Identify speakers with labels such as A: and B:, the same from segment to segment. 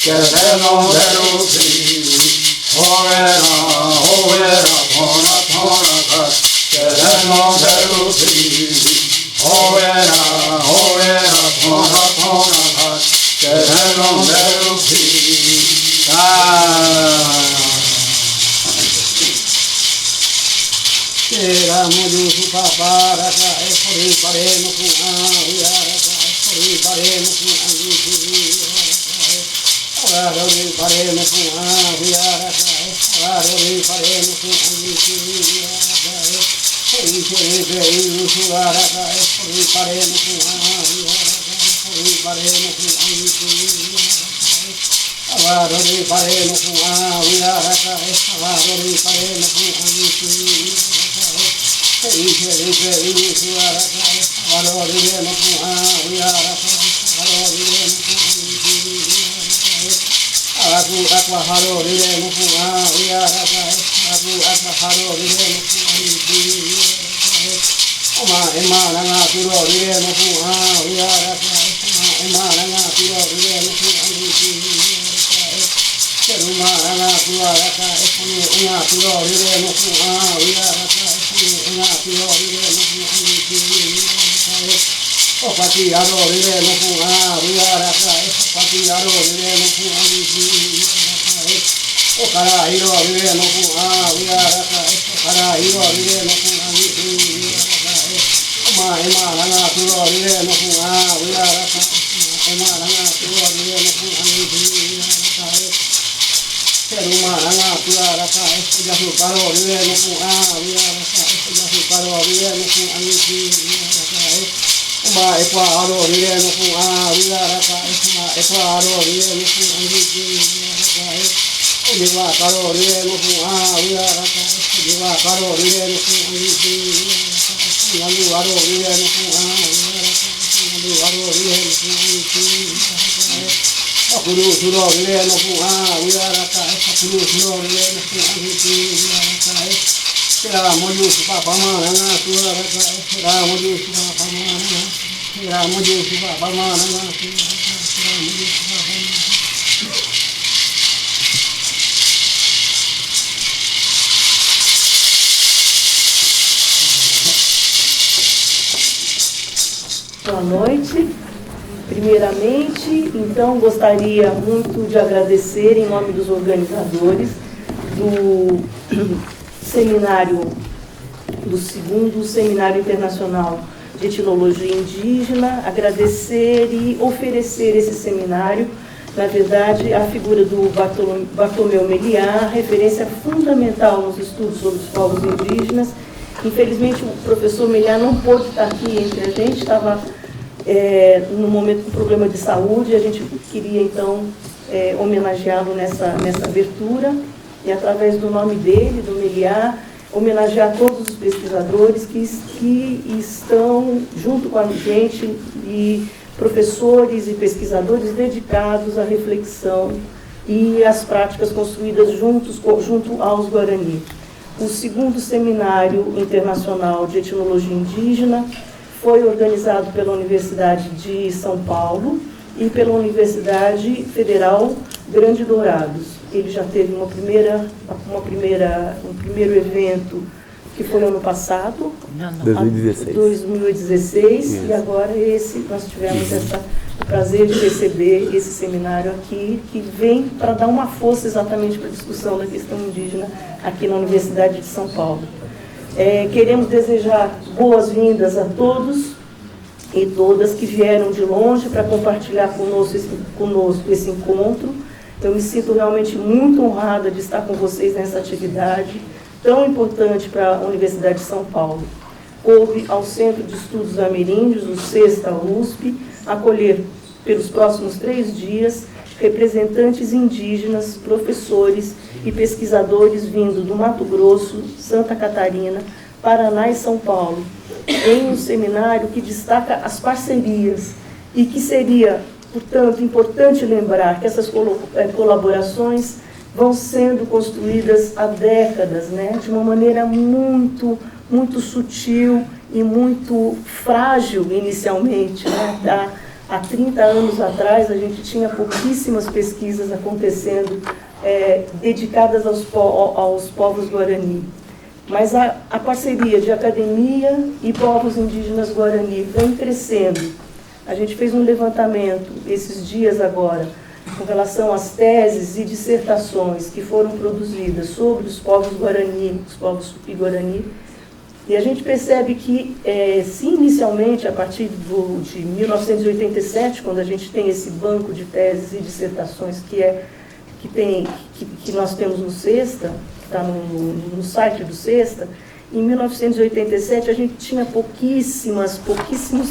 A: Kerenon Derupi, Hoera, Hoera, Thona, Thona, Kat, Kerenon Derupi, Hoera, Hoera, Thona, Thona, Kat, Kerenon Derupi,
B: Tera moju supa paraka ekori pare nuku ayaraka ekori pare nuku ayaraka ekori pare nuku ayaraka ekori pare nuku ayaraka ekori pare nuku ayaraka ekori pare nuku ayaraka ekori pare nuku avarori pare nuku ayaraka avarori pare nuku ayaraka Opati arore no fu ariara kai opati arore no fu ariara okara irore no fu ariara kai okara irore no fu ariara ma ema na turore no fu ariara kai ema na turore no fu ariara Teruma na turara kai ya su parore no fu ariara kai ya su parore no fu ariara ma e qua aro rire no fu ariara kai ma e qua aro rire no fu ariara kai o de va caro rire no fu ariara kai de va caro rire no fu ariara kai ya lu aro rire no fu ariara kai ya lu aro rire no fu ariara kai akuru suro rire no fu ariara kai akuru suro rire no fu ariara kai Kera moju supa pamana na turara kai kera moju supa pamana kera moju supa pamana na kera moju supa pamana
C: Boa noite. Primeiramente, então, gostaria muito de agradecer em nome dos organizadores do seminário, do segundo Seminário Internacional de Etnologia Indígena, agradecer e oferecer esse seminário, na verdade, a figura do Bartolomeu Meliá, referência fundamental nos estudos sobre os povos indígenas. Infelizmente, o professor Meliá não pôde estar aqui entre a gente, estava no momento com problema de saúde, a gente queria, então, homenageá-lo nessa abertura. E através do nome dele, do Meliá, homenagear todos os pesquisadores que estão junto com a gente e professores e pesquisadores dedicados à reflexão e às práticas construídas junto aos Guarani. O segundo Seminário Internacional de Etnologia Indígena foi organizado pela Universidade de São Paulo e pela Universidade Federal Grande Dourados. Ele já teve um primeiro evento que foi ano passado, 2016, e agora nós tivemos o prazer de receber esse seminário aqui, que vem para dar uma força exatamente para a discussão da questão indígena aqui na Universidade de São Paulo. Queremos desejar boas-vindas a todos e todas que vieram de longe para compartilhar conosco esse encontro. Eu me sinto realmente muito honrada de estar com vocês nessa atividade tão importante para a Universidade de São Paulo. Coube ao Centro de Estudos Ameríndios, o CESTA USP, acolher pelos próximos 3 dias representantes indígenas, professores e pesquisadores vindo do Mato Grosso, Santa Catarina, Paraná e São Paulo, em um seminário que destaca as parcerias e que seria, portanto, importante lembrar que essas colaborações vão sendo construídas há décadas, de uma maneira muito, muito sutil e muito frágil inicialmente. há 30 anos atrás, a gente tinha pouquíssimas pesquisas acontecendo dedicadas aos povos Guarani. Mas a parceria de academia e povos indígenas Guarani vem crescendo. A gente fez um levantamento esses dias agora, com relação às teses e dissertações que foram produzidas sobre os povos Guarani, os povos Tupi-Guarani, e a gente percebe que, se inicialmente, a partir de 1987, quando a gente tem esse banco de teses e dissertações que nós temos no SESTA, que está no site do SESTA, em 1987 a gente tinha pouquíssimos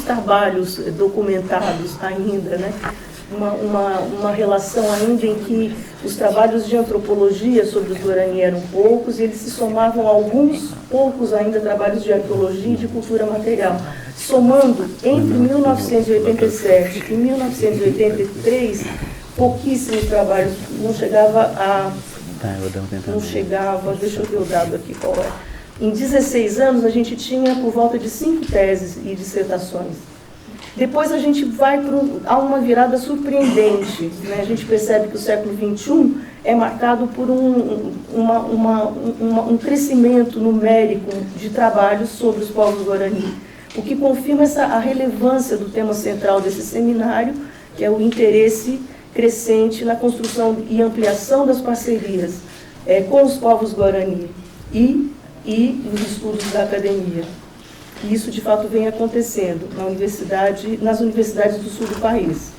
C: trabalhos documentados ainda, né? Uma relação ainda em que os trabalhos de antropologia sobre os Guarani eram poucos e eles se somavam a alguns poucos ainda trabalhos de arqueologia e de cultura material. Somando entre 1987 e 1983, pouquíssimos trabalhos, não chegava, deixa eu ver o dado aqui qual é. Em 16 anos a gente tinha por volta de 5 teses e dissertações. Depois a gente vai a uma virada surpreendente, né? A gente percebe que o século XXI é marcado por um crescimento numérico de trabalhos sobre os povos Guarani, o que confirma a relevância do tema central desse seminário, que é o interesse crescente na construção e ampliação das parcerias com os povos Guarani e nos estudos da academia. E isso, de fato, vem acontecendo nas universidades do sul do país.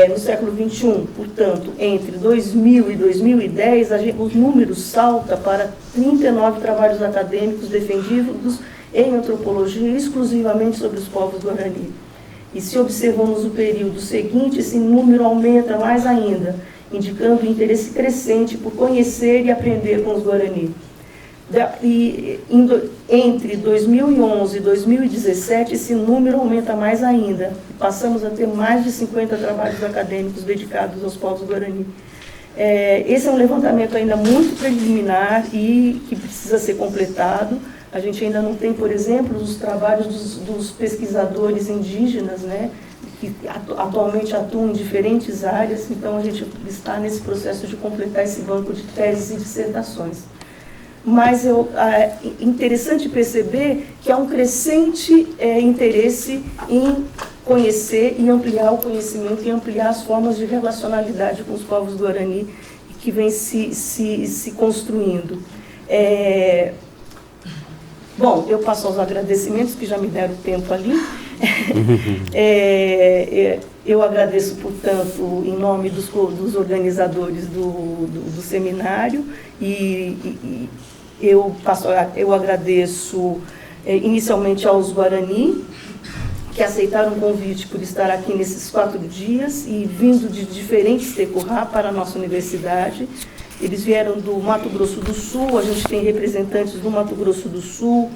C: No século XXI, portanto, entre 2000 e 2010, o número salta para 39 trabalhos acadêmicos defendidos em antropologia exclusivamente sobre os povos Guarani. E se observamos o período seguinte, esse número aumenta mais ainda, indicando o interesse crescente por conhecer e aprender com os Guarani. Entre 2011 e 2017, esse número aumenta mais ainda. Passamos a ter mais de 50 trabalhos acadêmicos dedicados aos povos Guarani. Esse é um levantamento ainda muito preliminar e que precisa ser completado. A gente ainda não tem, por exemplo, os trabalhos dos pesquisadores indígenas, né, que atualmente atuam em diferentes áreas. Então, a gente está nesse processo de completar esse banco de teses e dissertações. Mas é interessante perceber que há um crescente interesse em conhecer e ampliar o conhecimento e ampliar as formas de relacionalidade com os povos Guarani que vem se construindo. Bom, eu passo aos agradecimentos, que já me deram tempo ali. Eu agradeço, portanto, em nome dos organizadores do seminário e eu agradeço inicialmente aos Guarani, que aceitaram o convite por estar aqui nesses 4 dias e vindo de diferentes Tecurá para a nossa universidade. Eles vieram do Mato Grosso do Sul, a gente tem representantes do Mato Grosso do Sul,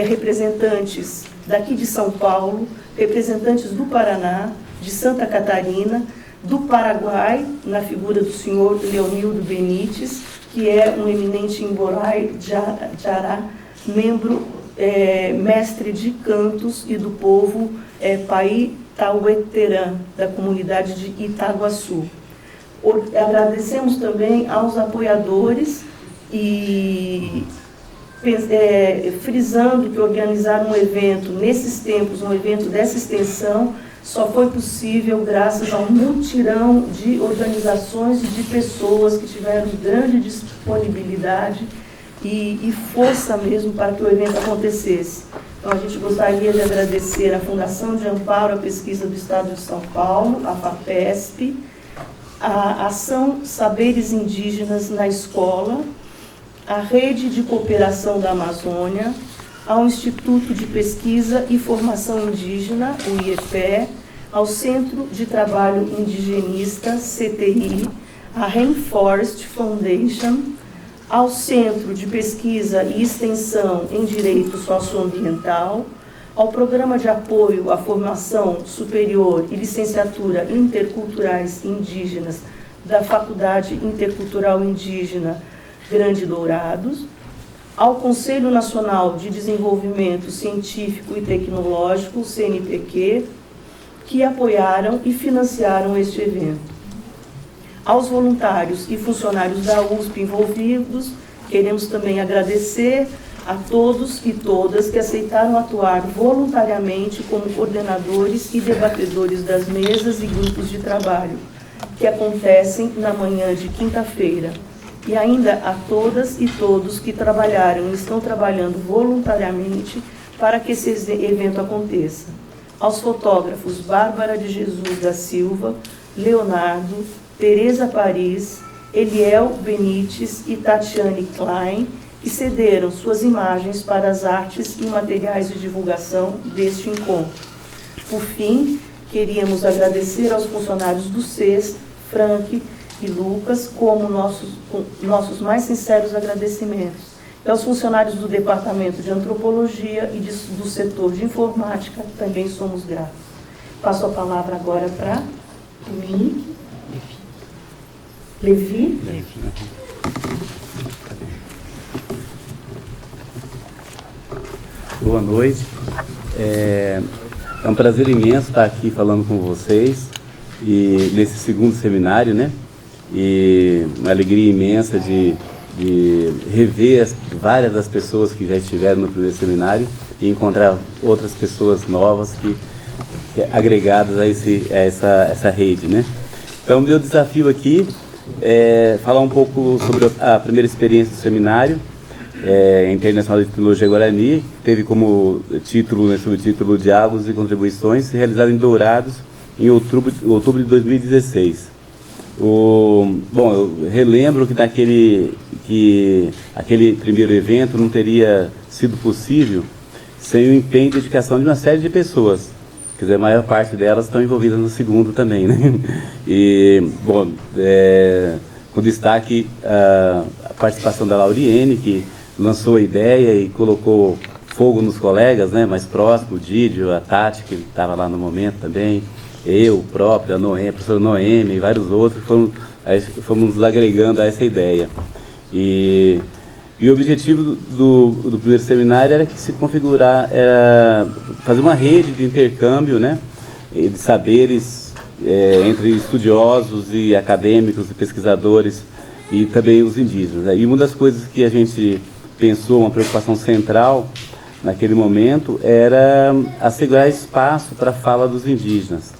C: representantes daqui de São Paulo, representantes do Paraná, de Santa Catarina, do Paraguai, na figura do senhor Leonildo Benites, que é um eminente Imborai Jará, mestre de cantos e do povo Pai Taueterã, da comunidade de Itaguaçu. Agradecemos também aos apoiadores e frisando que organizar um evento nesses tempos, um evento dessa extensão, só foi possível graças a um mutirão de organizações e de pessoas que tiveram grande disponibilidade e força mesmo para que o evento acontecesse. Então, a gente gostaria de agradecer à Fundação de Amparo à Pesquisa do Estado de São Paulo, a FAPESP, a Ação Saberes Indígenas na Escola, a Rede de Cooperação da Amazônia, ao Instituto de Pesquisa e Formação Indígena, o IEPE, ao Centro de Trabalho Indigenista, CTI, a Rainforest Foundation, ao Centro de Pesquisa e Extensão em Direito Socioambiental, ao Programa de Apoio à Formação Superior e Licenciatura Interculturais Indígenas da Faculdade Intercultural Indígena Grande Dourados, ao Conselho Nacional de Desenvolvimento Científico e Tecnológico, CNPq, que apoiaram e financiaram este evento. Aos voluntários e funcionários da USP envolvidos, queremos também agradecer a todos e todas que aceitaram atuar voluntariamente como coordenadores e debatedores das mesas e grupos de trabalho, que acontecem na manhã de quinta-feira. E ainda a todas e todos que trabalharam e estão trabalhando voluntariamente para que esse evento aconteça. Aos fotógrafos Bárbara de Jesus da Silva, Leonardo, Tereza Paris, Eliel Benites e Tatiane Klein, que cederam suas imagens para as artes e materiais de divulgação deste encontro. Por fim, queríamos agradecer aos funcionários do SES, Frank e Lucas, como nossos mais sinceros agradecimentos. E aos funcionários do Departamento de Antropologia e do setor de Informática, também somos gratos. Passo a palavra agora para Levi.
D: Boa noite. É um prazer imenso estar aqui falando com vocês e nesse segundo seminário, né? E uma alegria imensa de rever várias das pessoas que já estiveram no primeiro seminário e encontrar outras pessoas novas que agregadas a essa rede, né? Então, meu desafio aqui é falar um pouco sobre a primeira experiência do seminário Internacional de Tecnologia Guarani, que teve como título, né, subtítulo Diálogos e Contribuições, realizado em Dourados em outubro de 2016. Bom, eu relembro que aquele primeiro evento não teria sido possível sem o empenho e dedicação de uma série de pessoas. Quer dizer, a maior parte delas estão envolvidas no segundo também, né? E, bom, com destaque a participação da Lauriene, que lançou a ideia e colocou fogo nos colegas, né, mais próximos, o Dídio, a Tati, que estava lá no momento também, eu próprio, a professora Noemi e vários outros, fomos nos agregando a essa ideia. E o objetivo do primeiro seminário era que se configurar, era fazer uma rede de intercâmbio, né, de saberes entre estudiosos e acadêmicos e pesquisadores e também os indígenas, né? E uma das coisas que a gente pensou, uma preocupação central naquele momento, era assegurar espaço para a fala dos indígenas,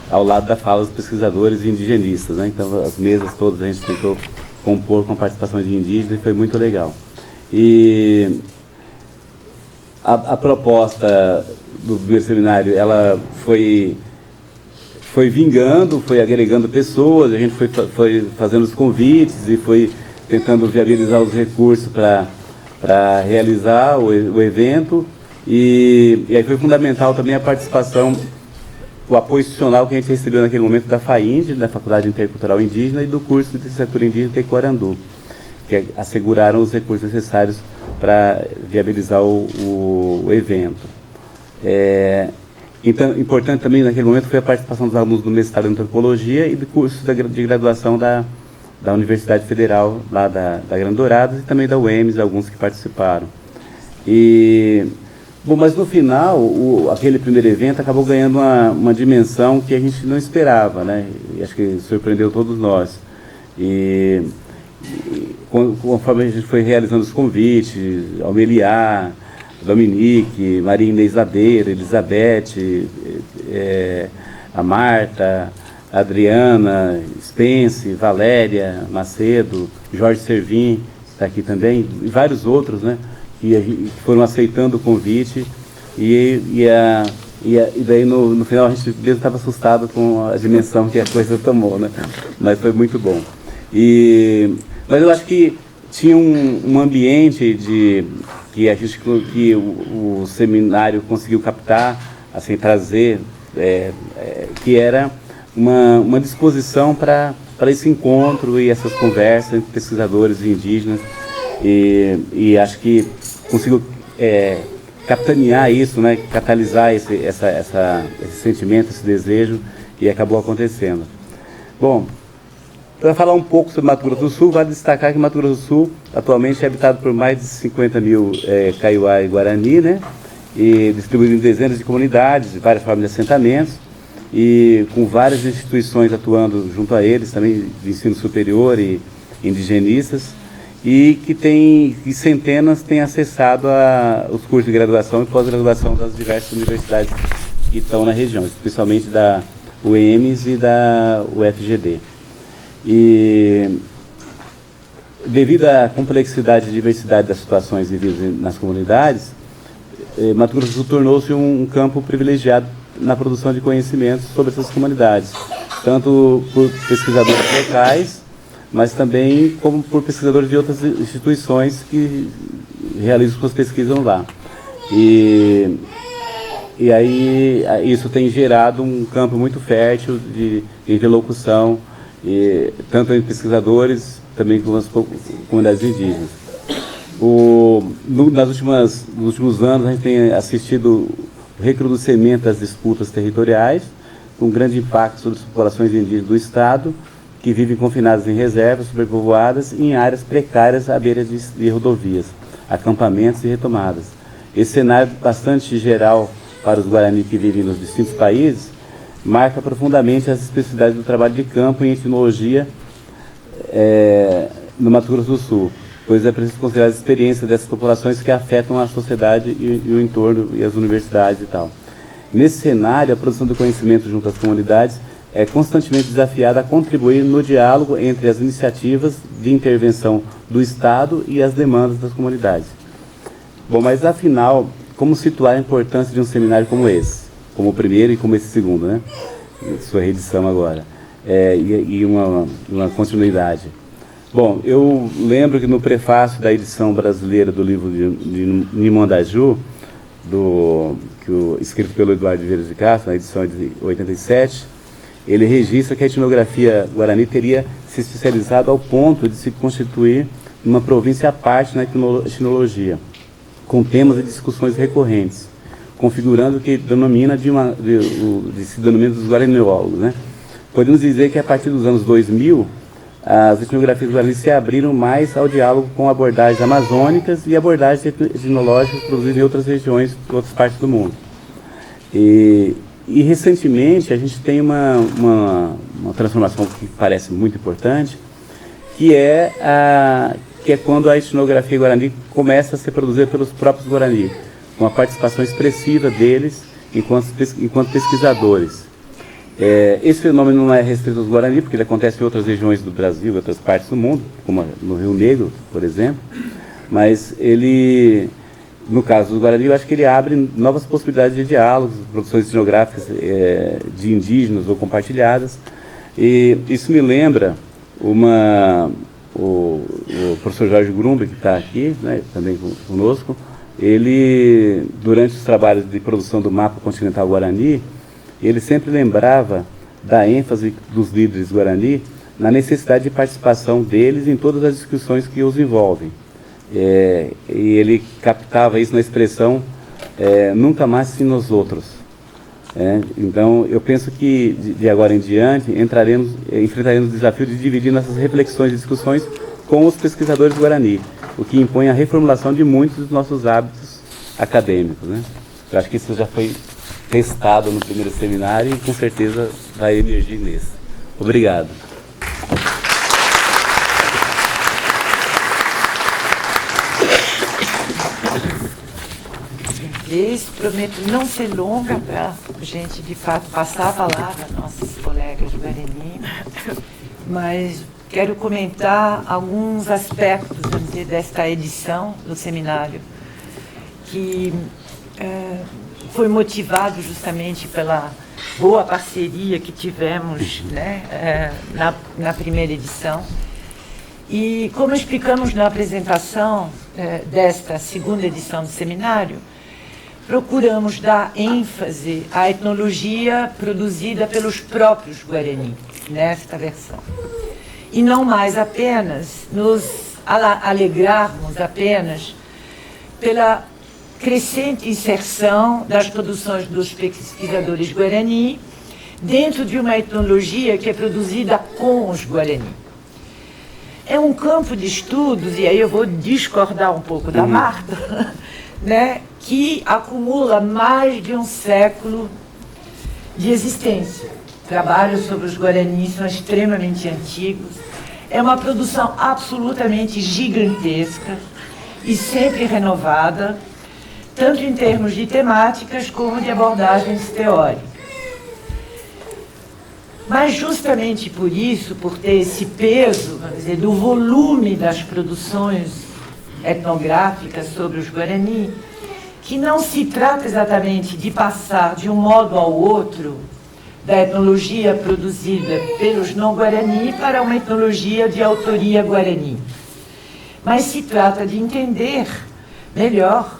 D: ao lado da fala dos pesquisadores e indigenistas, né? Então as mesas todas a gente tentou compor com a participação de indígenas e foi muito legal. E a proposta do primeiro seminário, ela foi vingando, foi agregando pessoas, a gente foi fazendo os convites e foi tentando viabilizar os recursos para realizar o evento, e aí foi fundamental também a participação, o apoio institucional que a gente recebeu naquele momento da FAIND, da Faculdade Intercultural Indígena, e do curso de Licenciatura Indígena Tecoarandu, que asseguraram os recursos necessários para viabilizar o evento. Então, importante também naquele momento foi a participação dos alunos do mestrado em Antropologia e do curso de graduação da Universidade Federal, lá da Grande Dourados, e também da UEMS, alguns que participaram. Bom, mas no final, aquele primeiro evento acabou ganhando uma dimensão que a gente não esperava, né? E acho que surpreendeu todos nós. Conforme a gente foi realizando os convites, Almeliá, Dominique, Maria Inês Ladeira, Elizabeth, a Marta, a Adriana, Spence, Valéria Macedo, Jorge Servin, está aqui também, e vários outros, né, que foram aceitando o convite, e daí no final a gente mesmo estava assustado com a dimensão que a coisa tomou, né, mas foi muito bom. Mas eu acho que tinha um ambiente que o seminário conseguiu captar, assim, trazer, que era uma disposição para esse encontro e essas conversas entre pesquisadores e indígenas, e acho que conseguiu capitanear isso, né, catalisar esse sentimento, esse desejo, e acabou acontecendo. Bom, para falar um pouco sobre Mato Grosso do Sul, vale destacar que Mato Grosso do Sul atualmente é habitado por mais de 50 mil Kaiowá e Guarani, né, e distribuído em dezenas de comunidades, várias formas de assentamentos, e com várias instituições atuando junto a eles, também de ensino superior e indigenistas, e que centenas têm acessado os cursos de graduação e pós-graduação das diversas universidades que estão na região, especialmente da UEMS e da UFGD. E devido à complexidade e diversidade das situações vividas nas comunidades, Mato Grosso do Sul tornou-se um campo privilegiado na produção de conhecimentos sobre essas comunidades, tanto por pesquisadores locais, mas também como por pesquisadores de outras instituições que realizam suas pesquisas lá. E aí isso tem gerado um campo muito fértil de interlocução, tanto entre pesquisadores, também com as comunidades indígenas. Nos últimos anos, a gente tem assistido o recrudescimento das disputas territoriais, com grande impacto sobre as populações indígenas do Estado, que vivem confinadas em reservas superpovoadas e em áreas precárias à beira de rodovias, acampamentos e retomadas. Esse cenário bastante geral para os Guarani que vivem nos distintos países marca profundamente as especificidades do trabalho de campo em etnologia no Mato Grosso do Sul, pois é preciso considerar as experiências dessas populações que afetam a sociedade e o entorno e as universidades e tal. Nesse cenário, a produção do conhecimento junto às comunidades é constantemente desafiada a contribuir no diálogo entre as iniciativas de intervenção do Estado e as demandas das comunidades. Bom, mas afinal, como situar a importância de um seminário como esse? Como o primeiro e como esse segundo, né? Sua reedição agora. E uma continuidade. Bom, eu lembro que no prefácio da edição brasileira do livro de Nimondaju, escrito pelo Eduardo Vieira de Castro, na edição de 87, ele registra que a etnografia guarani teria se especializado ao ponto de se constituir uma província à parte na etnologia, com temas e discussões recorrentes, configurando o que se denomina dos guaraniólogos, né? Podemos dizer que a partir dos anos 2000, as etnografias guarani se abriram mais ao diálogo com abordagens amazônicas e abordagens etnológicas produzidas em outras regiões, em outras partes do mundo. E recentemente a gente tem uma transformação que parece muito importante, que é quando a etnografia guarani começa a ser produzida pelos próprios guarani, com a participação expressiva deles enquanto pesquisadores. Esse fenômeno não é restrito aos Guarani, porque ele acontece em outras regiões do Brasil, em outras partes do mundo, como no Rio Negro, por exemplo, mas ele, no caso dos Guarani, eu acho que ele abre novas possibilidades de diálogos, produções etnográficas de indígenas ou compartilhadas, e isso me lembra o professor Jorge Grumber, que está aqui, né, também conosco. Ele, durante os trabalhos de produção do mapa continental Guarani, ele sempre lembrava da ênfase dos líderes Guarani na necessidade de participação deles em todas as discussões que os envolvem. E ele captava isso na expressão nunca mais sem nós outros. Então, eu penso que de agora em diante enfrentaremos o desafio de dividir nossas reflexões e discussões com os pesquisadores Guarani, o que impõe a reformulação de muitos dos nossos hábitos acadêmicos, né? Eu acho que isso já foi testado no primeiro seminário e com certeza vai emergir nesse. Obrigado.
E: Prometo não ser longa para a gente, de fato, passar a palavra aos nossos colegas do Guarani, mas quero comentar alguns aspectos, vamos dizer, desta edição do seminário, que foi motivado justamente pela boa parceria que tivemos, né, na primeira edição. E, como explicamos na apresentação desta segunda edição do seminário, procuramos dar ênfase à etnologia produzida pelos próprios Guarani, nesta versão. E não mais apenas nos alegrarmos apenas pela crescente inserção das produções dos pesquisadores Guarani dentro de uma etnologia que é produzida com os Guarani. É um campo de estudos, e aí eu vou discordar um pouco da Marta, né, que acumula mais de um século de existência. Trabalhos sobre os guaranis são extremamente antigos. É uma produção absolutamente gigantesca e sempre renovada, tanto em termos de temáticas como de abordagens teóricas. Mas justamente por isso, por ter esse peso, vamos dizer, do volume das produções etnográficas sobre os Guarani, que não se trata exatamente de passar de um modo ao outro da etnologia produzida pelos não-Guarani para uma etnologia de autoria Guarani, mas se trata de entender melhor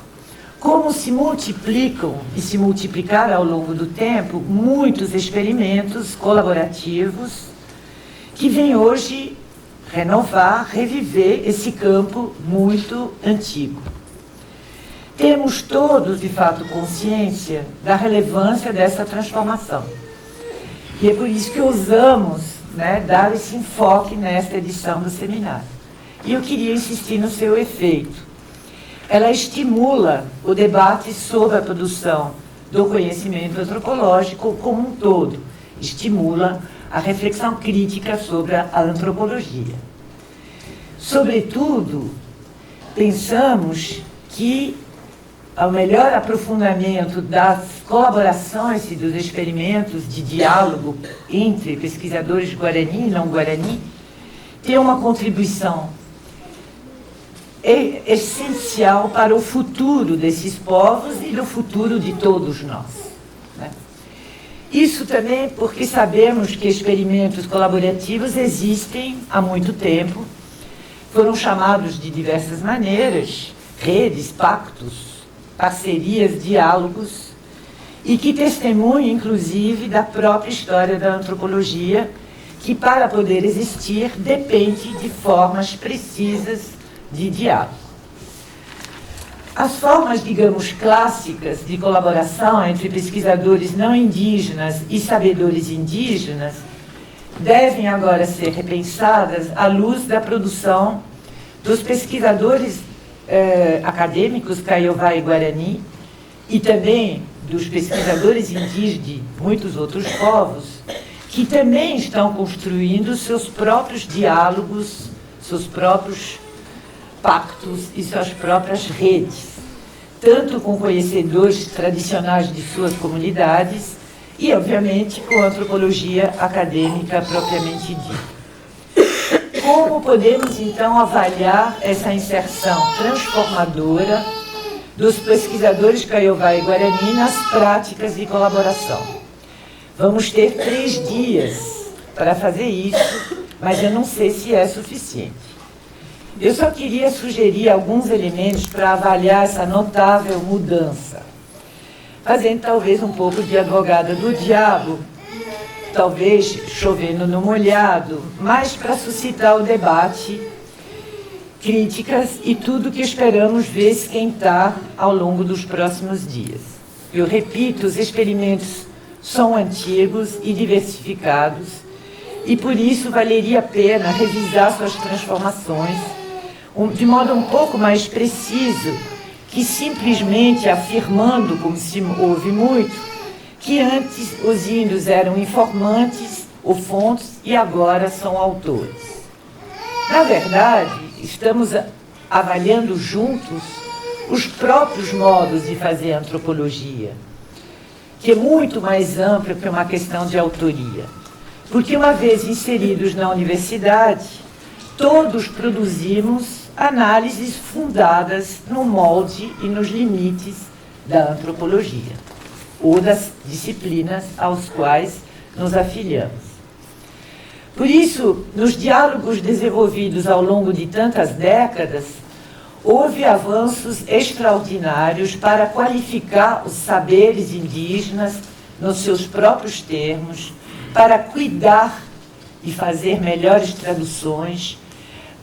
E: como se multiplicam e se multiplicaram ao longo do tempo muitos experimentos colaborativos que vêm hoje renovar, reviver esse campo muito antigo. Temos todos, de fato, consciência da relevância dessa transformação. E é por isso que ousamos, né, dar esse enfoque nesta edição do seminário. E eu queria insistir no seu efeito. Ela estimula o debate sobre a produção do conhecimento antropológico como um todo, estimula a reflexão crítica sobre a antropologia. Sobretudo, pensamos que o melhor aprofundamento das colaborações e dos experimentos de diálogo entre pesquisadores Guarani e não Guarani tem uma contribuição essencial para o futuro desses povos e do futuro de todos nós, né? Isso também porque sabemos que experimentos colaborativos existem há muito tempo, foram chamados de diversas maneiras, redes, pactos, parcerias, diálogos, e que testemunham, inclusive, da própria história da antropologia, que, para poder existir, depende de formas precisas de diálogo. As formas, digamos, clássicas de colaboração entre pesquisadores não indígenas e sabedores indígenas devem agora ser repensadas à luz da produção dos pesquisadores acadêmicos Kaiowá e Guarani e também dos pesquisadores indígenas de muitos outros povos que também estão construindo seus próprios diálogos, seus próprios pactos e suas próprias redes, tanto com conhecedores tradicionais de suas comunidades e, obviamente, com a antropologia acadêmica propriamente dita. Como podemos, então, avaliar essa inserção transformadora dos pesquisadores Kaiowá e Guarani nas práticas de colaboração? Vamos ter 3 dias para fazer isso, mas eu não sei se é suficiente. Eu só queria sugerir alguns elementos para avaliar essa notável mudança, fazendo talvez um pouco de advogada do diabo, talvez chovendo no molhado, mas para suscitar o debate, críticas e tudo que esperamos ver esquentar ao longo dos próximos dias. Eu repito, os experimentos são antigos e diversificados, e por isso valeria a pena revisar suas transformações de modo um pouco mais preciso, que simplesmente afirmando, como se ouve muito, que antes os índios eram informantes ou fontes e agora são autores. Na verdade, estamos avaliando juntos os próprios modos de fazer antropologia, que é muito mais ampla que uma questão de autoria. Porque uma vez inseridos na universidade, todos produzimos análises fundadas no molde e nos limites da antropologia, ou das disciplinas aos quais nos afiliamos. Por isso, nos diálogos desenvolvidos ao longo de tantas décadas, houve avanços extraordinários para qualificar os saberes indígenas nos seus próprios termos, para cuidar e fazer melhores traduções,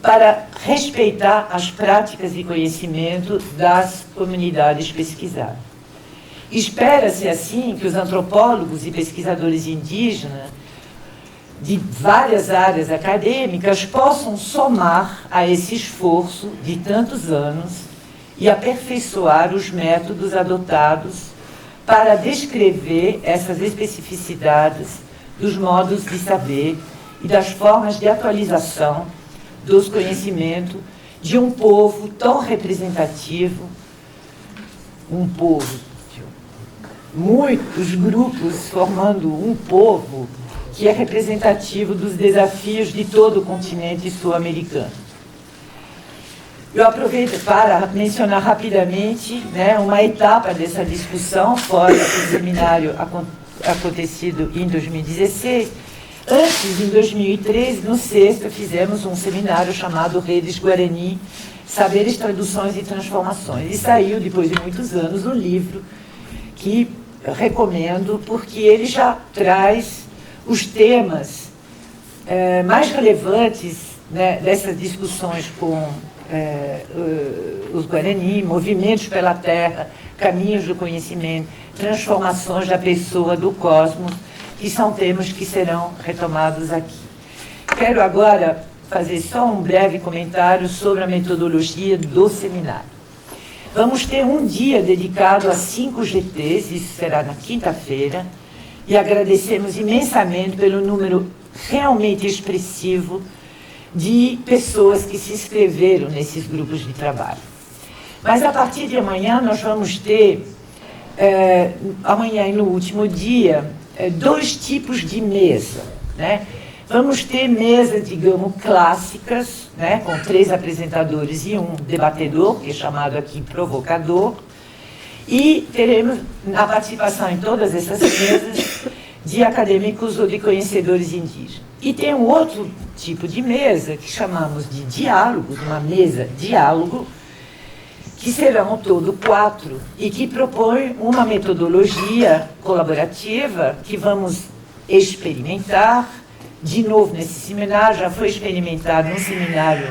E: para respeitar as práticas e conhecimento das comunidades pesquisadas. Espera-se, assim, que os antropólogos e pesquisadores indígenas de várias áreas acadêmicas possam somar a esse esforço de tantos anos e aperfeiçoar os métodos adotados para descrever essas especificidades dos modos de saber e das formas de atualização dos conhecimentos de um povo tão representativo, um povo, muitos grupos formando um povo que é representativo dos desafios de todo o continente sul-americano. Eu aproveito para mencionar rapidamente, né, uma etapa dessa discussão, fora do seminário acontecido em 2016. Antes, em 2013, no sexto, fizemos um seminário chamado Redes Guarani, Saberes, Traduções e Transformações. E saiu, depois de muitos anos, um livro que recomendo, porque ele já traz os temas mais relevantes, né, dessas discussões com os Guarani, movimentos pela terra, caminhos do conhecimento, transformações da pessoa, do cosmos, que são temas que serão retomados aqui. Quero agora fazer só um breve comentário sobre a metodologia do seminário. Vamos ter um dia dedicado a 5 GTs, isso será na quinta-feira, e agradecemos imensamente pelo número realmente expressivo de pessoas que se inscreveram nesses grupos de trabalho. Mas a partir de amanhã nós vamos ter, amanhã e no último dia, 2 tipos de mesa, né? Vamos ter mesas, digamos, clássicas, né, com 3 apresentadores e um debatedor, que é chamado aqui provocador, e teremos a participação em todas essas mesas de acadêmicos ou de conhecedores indígenas. E tem um outro tipo de mesa, que chamamos de diálogos, uma mesa diálogo, que serão ao todo 4, e que propõe uma metodologia colaborativa que vamos experimentar, de novo nesse seminário. Já foi experimentado num seminário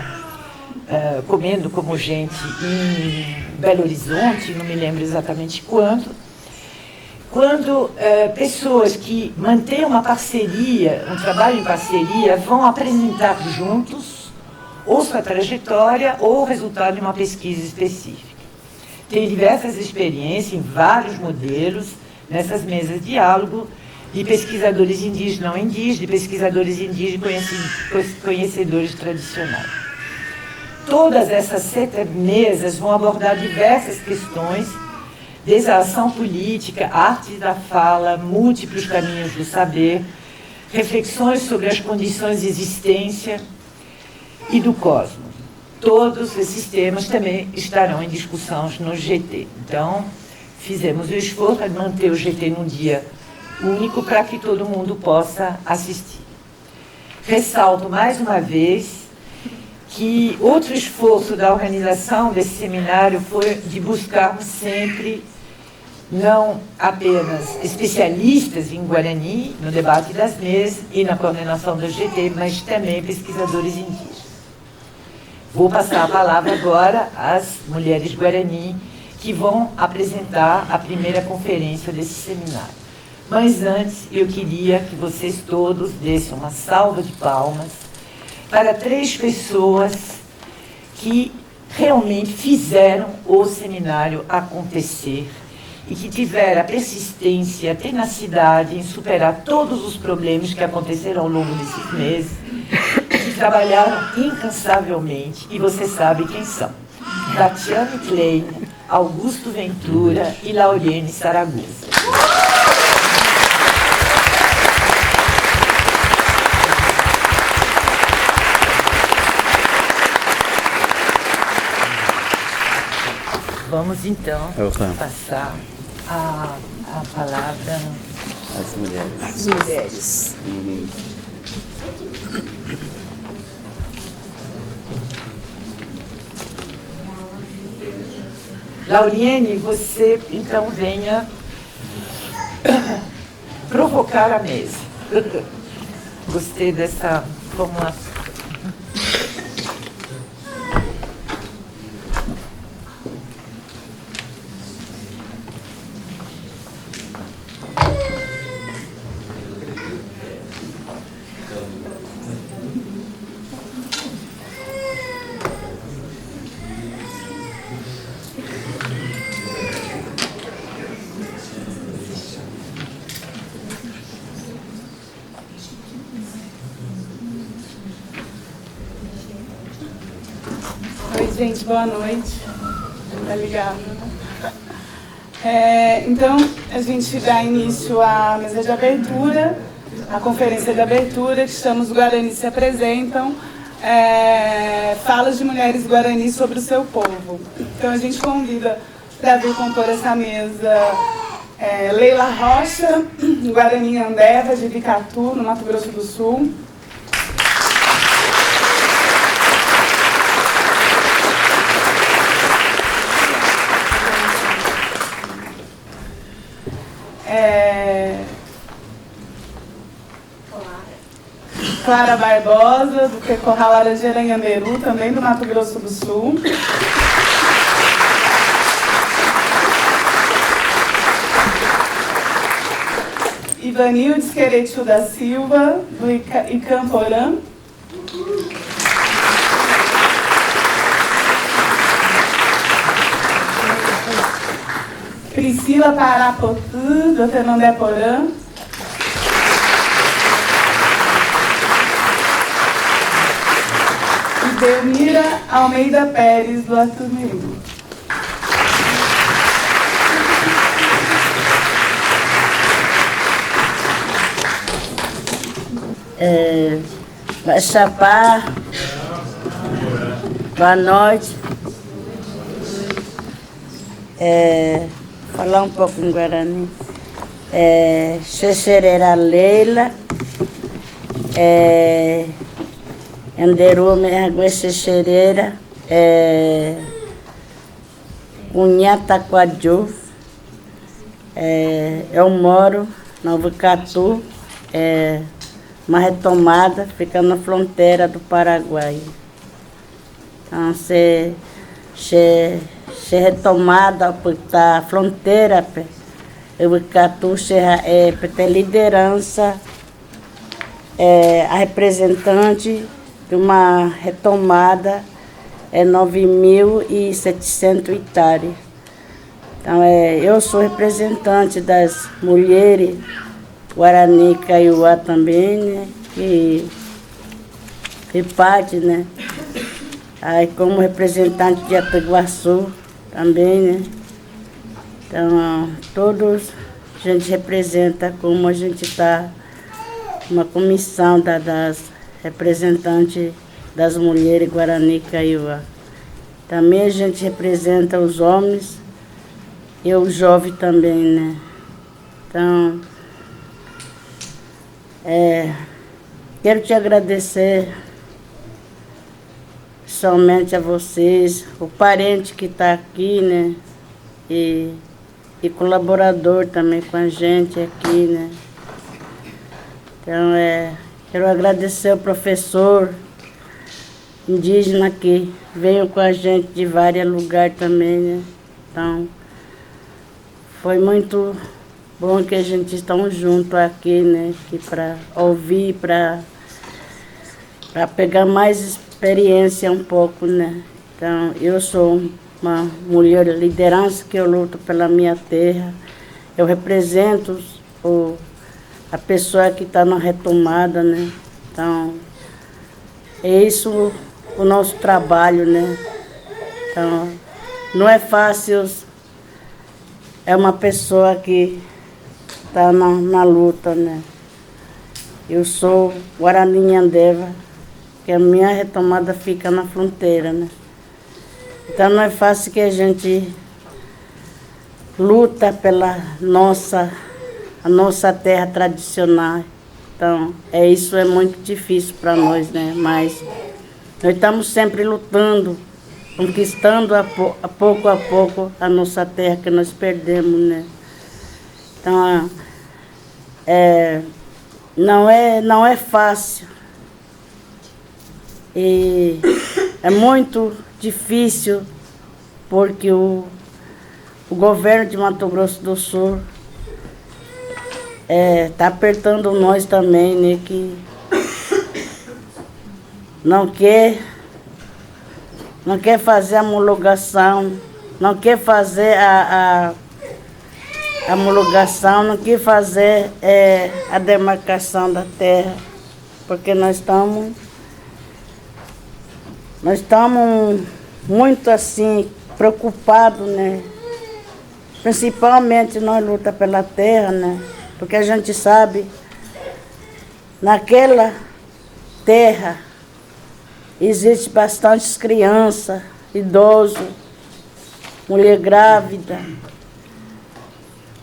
E: Comendo como Gente em Belo Horizonte, não me lembro exatamente quando pessoas que mantêm uma parceria, um trabalho em parceria, vão apresentar juntos ou sua trajetória ou o resultado de uma pesquisa específica. Tem diversas experiências em vários modelos nessas mesas de diálogo, de pesquisadores indígenas, não indígenas, de pesquisadores indígenas e conhecedores tradicionais. Todas essas 7 mesas vão abordar diversas questões, desde a ação política, artes da fala, múltiplos caminhos do saber, reflexões sobre as condições de existência e do cosmos. Todos esses temas também estarão em discussão no GT. Então, fizemos o esforço de manter o GT num dia único para que todo mundo possa assistir. Ressalto mais uma vez que outro esforço da organização desse seminário foi de buscarmos sempre não apenas especialistas em Guarani, no debate das mesas e na coordenação do GT, mas também pesquisadores indígenas. Vou passar a palavra agora às mulheres Guarani, que vão apresentar a primeira conferência desse seminário. Mas antes, eu queria que vocês todos dessem uma salva de palmas para 3 pessoas que realmente fizeram o seminário acontecer e que tiveram a persistência e a tenacidade em superar todos os problemas que aconteceram ao longo desses meses, que trabalharam incansavelmente, e você sabe quem são: Tatiane Klein, Augusto Ventura e Lauriane Saragossa. Vamos então passar a palavra
D: às mulheres.
C: As mulheres.
E: Lauriane, você então venha provocar a mesa. Gostei dessa formulação.
F: Gente, boa noite. Tá ligado, né? Então, a gente dá início à mesa de abertura, à conferência de abertura, que Chamos Guarani se apresentam, falas de mulheres Guarani sobre o seu povo. Então, a gente convida para vir compor essa mesa Leila Rocha, Guarani Andeva, de Vicatu, no Mato Grosso do Sul. Clara Barbosa, do Tecorral Laranjeira em Anderu, também do Mato Grosso do Sul. Ivanildes Queretiu da Silva, do Icamporã. Priscila Parapotã, do Fernandeporã. E Belmira Almeida Pérez, do Atumirim.
G: Vai chapar. Boa noite. Falar um pouco em Guarani. Xexerera Leila. Anderu Mergue Xexerera. Unhata Quadju. Eu moro no Vicatu. Uma retomada, fica na fronteira do Paraguai. Então, se retomada a fronteira, o Vicatu tem liderança, a representante de uma retomada 9.700 hectares. Então, eu sou representante das mulheres Guarani Kaiowá também, né? E parte, né? Aí como representante de Ataguaçu também, né? Então, todos a gente representa, como a gente está uma comissão das representantes das mulheres Guarani Kaiowá. Também a gente representa os homens e os jovens também, né? Então, quero te agradecer somente a vocês, o parente que está aqui, né? E colaborador também com a gente aqui, né? Então, quero agradecer ao professor indígena que veio com a gente de vários lugares também, né? Então, foi muito bom que a gente estamos juntos aqui, né? Para ouvir, para pegar mais experiência um pouco, né? Então, eu sou uma mulher de liderança que eu luto pela minha terra. Eu represento a pessoa que está na retomada, né? Então, é isso o nosso trabalho, né? Então, não é fácil, é uma pessoa que está na luta, né? Eu sou Guarani Andeva, que a minha retomada fica na fronteira, né? Então não é fácil que a gente luta pela a nossa terra tradicional. Então, isso é muito difícil para nós, né? Mas nós estamos sempre lutando, conquistando a pouco a nossa terra que nós perdemos, né? Então, não é fácil. E é muito difícil porque o governo de Mato Grosso do Sul está apertando nós também, né? Que não quer fazer a homologação, não quer fazer a homologação, não quer fazer a demarcação da terra, porque nós estamos muito assim, preocupado, né? Principalmente nós luta pela terra, né? Porque a gente sabe, naquela terra existe bastante criança, idoso, mulher grávida.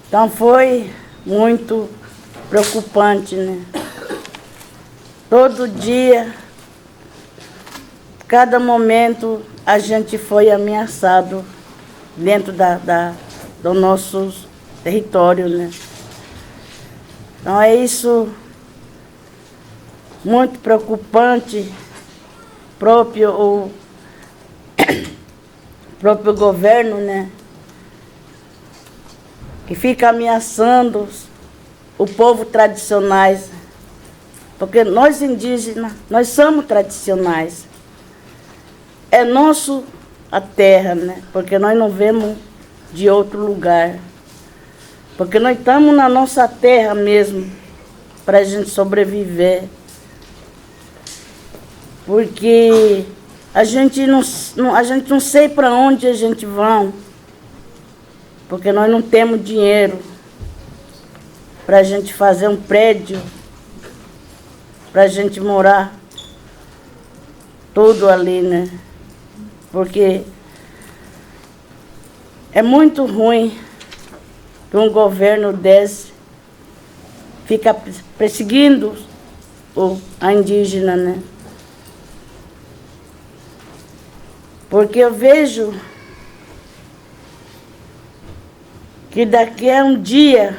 G: Então foi muito preocupante, né? Todo dia, cada momento, a gente foi ameaçado dentro do nosso território, né? Então é isso muito preocupante, o próprio governo, né? Que fica ameaçando o povo tradicionais, porque nós indígenas, nós somos tradicionais. É nosso a terra, né? Porque nós não vemos de outro lugar. Porque nós estamos na nossa terra mesmo, para a gente sobreviver. Porque a gente não sei para onde a gente vai, porque nós não temos dinheiro para a gente fazer um prédio, para a gente morar tudo ali, né? Porque é muito ruim que um governo desse fica perseguindo a indígena, né? Porque eu vejo que daqui a um dia,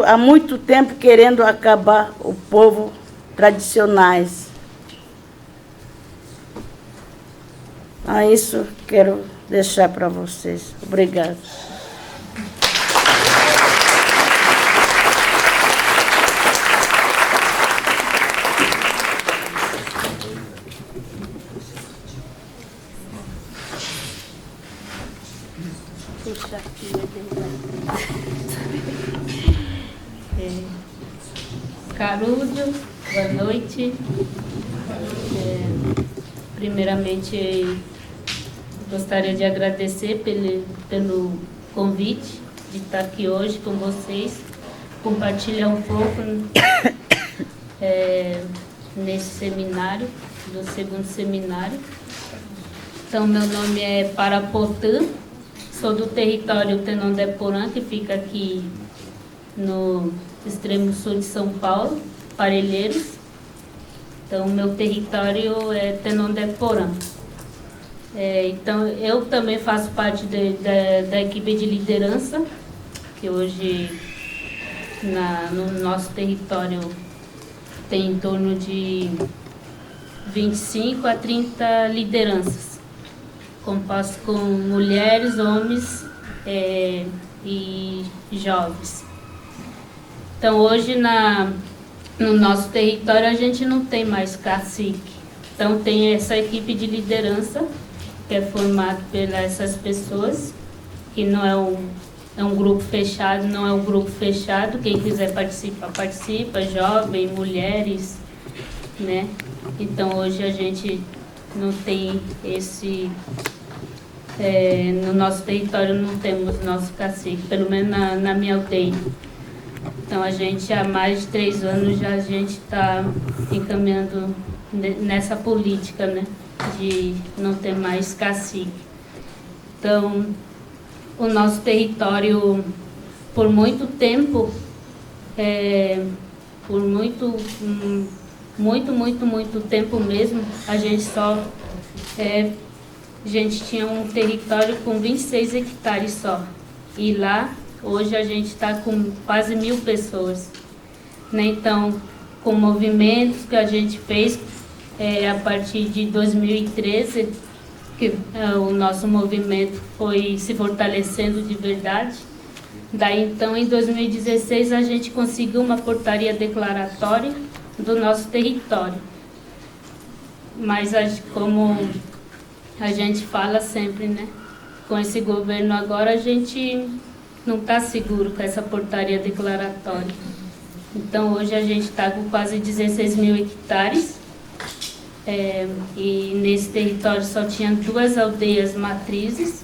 G: há muito tempo querendo acabar o povo tradicionais. É isso que quero deixar para vocês. Obrigada.
H: Carudo, boa noite. Primeiramente, gostaria de agradecer pelo convite de estar aqui hoje com vocês, compartilhar um pouco nesse seminário, do segundo seminário. Então, meu nome é Parapotã, sou do território Tenondeporã, que fica aqui no extremo sul de São Paulo, Parelheiros. Então, meu território é Tenondeporã. Então, eu também faço parte da equipe de liderança, que hoje no nosso território tem em torno de 25 a 30 lideranças, composto com mulheres, homens e jovens. Então, hoje no nosso território a gente não tem mais cacique. Então, tem essa equipe de liderança, que é formada por essas pessoas, que não é um grupo fechado, não é um grupo fechado. Quem quiser participar, participa, jovem, mulheres, né? Então, hoje a gente não tem no nosso território não temos nosso cacique, pelo menos na minha aldeia. Então, a gente, há mais de 3 anos, a gente está encaminhando nessa política, né, de não ter mais cacique. Então, o nosso território, por muito tempo, por muito tempo mesmo, a gente tinha um território com 26 hectares só. E lá, hoje a gente está com quase 1.000 pessoas, né? Então, com movimentos que a gente fez a partir de 2013, que o nosso movimento foi se fortalecendo de verdade. Daí, então, em 2016, a gente conseguiu uma portaria declaratória do nosso território. Mas, como a gente fala sempre, né? Com esse governo agora, a gente não está seguro com essa portaria declaratória. Então, hoje a gente está com quase 16.000 hectares E nesse território só tinha 2 aldeias matrizes,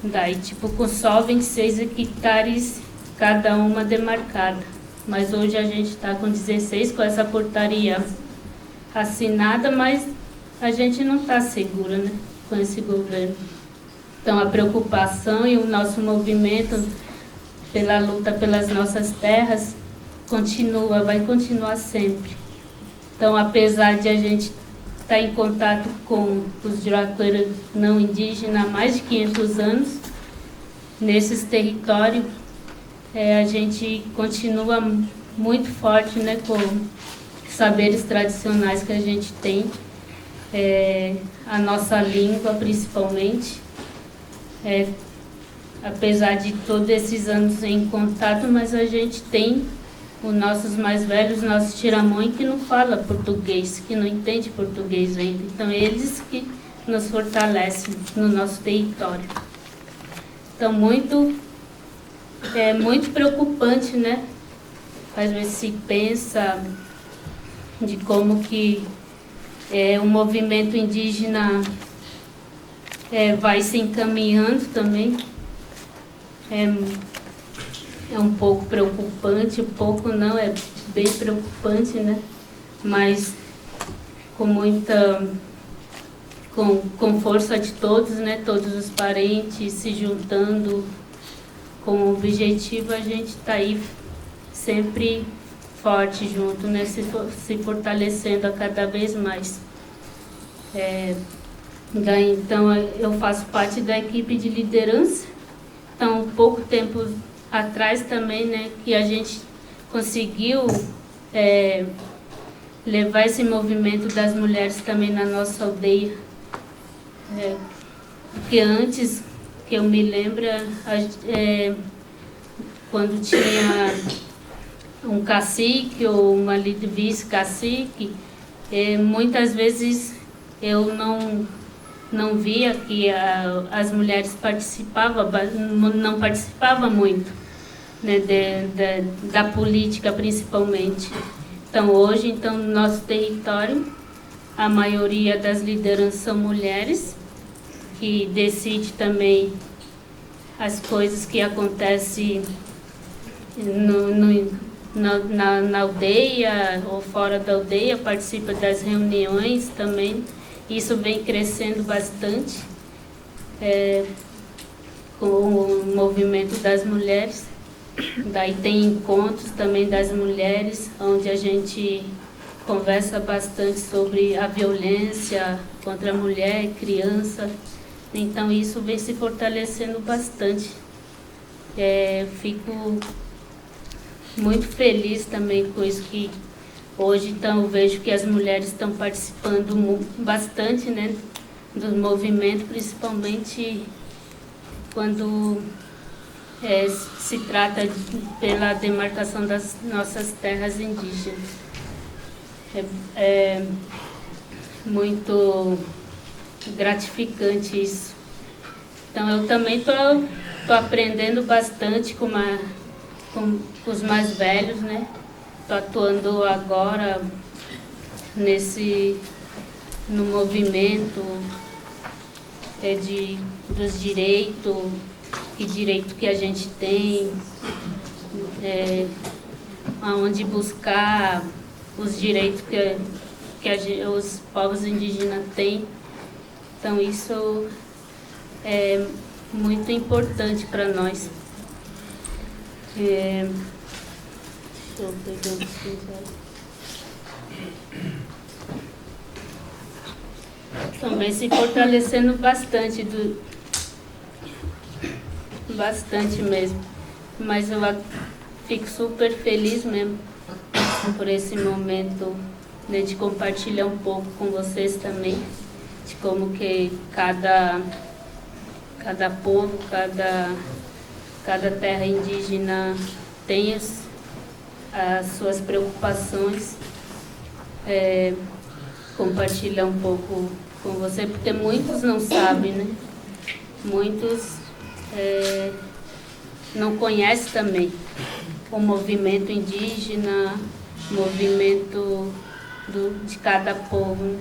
H: daí tipo com só 26 hectares cada uma demarcada. Mas hoje a gente está com 16 com essa portaria assinada, mas a gente não está segura, né, com esse governo. Então a preocupação e o nosso movimento pela luta pelas nossas terras continua, vai continuar sempre. Então, apesar de a gente estar em contato com os juraqueiros não indígenas há mais de 500 anos, nesses territórios, a gente continua muito forte, né, com saberes tradicionais que a gente tem, a nossa língua principalmente. Apesar de todos esses anos em contato, mas a gente tem os nossos mais velhos, nossos tiramões, que não falam português, que não entendem português ainda. Então, eles que nos fortalecem no nosso território. Então, muito preocupante, né? Às vezes se pensa de como que o movimento indígena vai se encaminhando também. É um pouco preocupante, um pouco não, é bem preocupante, né? Mas com muita, com força de todos, né? Todos os parentes se juntando com o objetivo, a gente está aí sempre forte junto, né? Se fortalecendo a cada vez mais. Então, eu faço parte da equipe de liderança. Então, pouco tempo atrás também, né, que a gente conseguiu levar esse movimento das mulheres também na nossa aldeia. Porque antes, que eu me lembro, quando tinha um cacique ou uma vice-cacique, muitas vezes eu não via que as mulheres não participavam muito, né, da política principalmente. Então hoje, no nosso território, a maioria das lideranças são mulheres, que decidem também as coisas que acontecem na aldeia ou fora da aldeia, participa das reuniões também. Isso vem crescendo bastante com o movimento das mulheres. Daí tem encontros também das mulheres, onde a gente conversa bastante sobre a violência contra a mulher e criança. Então isso vem se fortalecendo bastante. Fico muito feliz também com isso que hoje, então, eu vejo que as mulheres estão participando bastante, né, do movimento, principalmente quando se trata pela demarcação das nossas terras indígenas. É muito gratificante isso. Então, eu também tô aprendendo bastante com os mais velhos, né? Estou atuando agora no movimento dos direitos, que direito que a gente tem, aonde buscar os direitos que os povos indígenas têm. Então isso é muito importante para nós. Estou pegando também se fortalecendo bastante, bastante mesmo. Mas eu fico super feliz mesmo por esse momento, né, de compartilhar um pouco com vocês também, de como que cada povo, cada terra indígena tem as suas preocupações, compartilhar um pouco com você, porque muitos não sabem, né? Muitos não conhecem também o movimento indígena, o movimento de cada povo, né?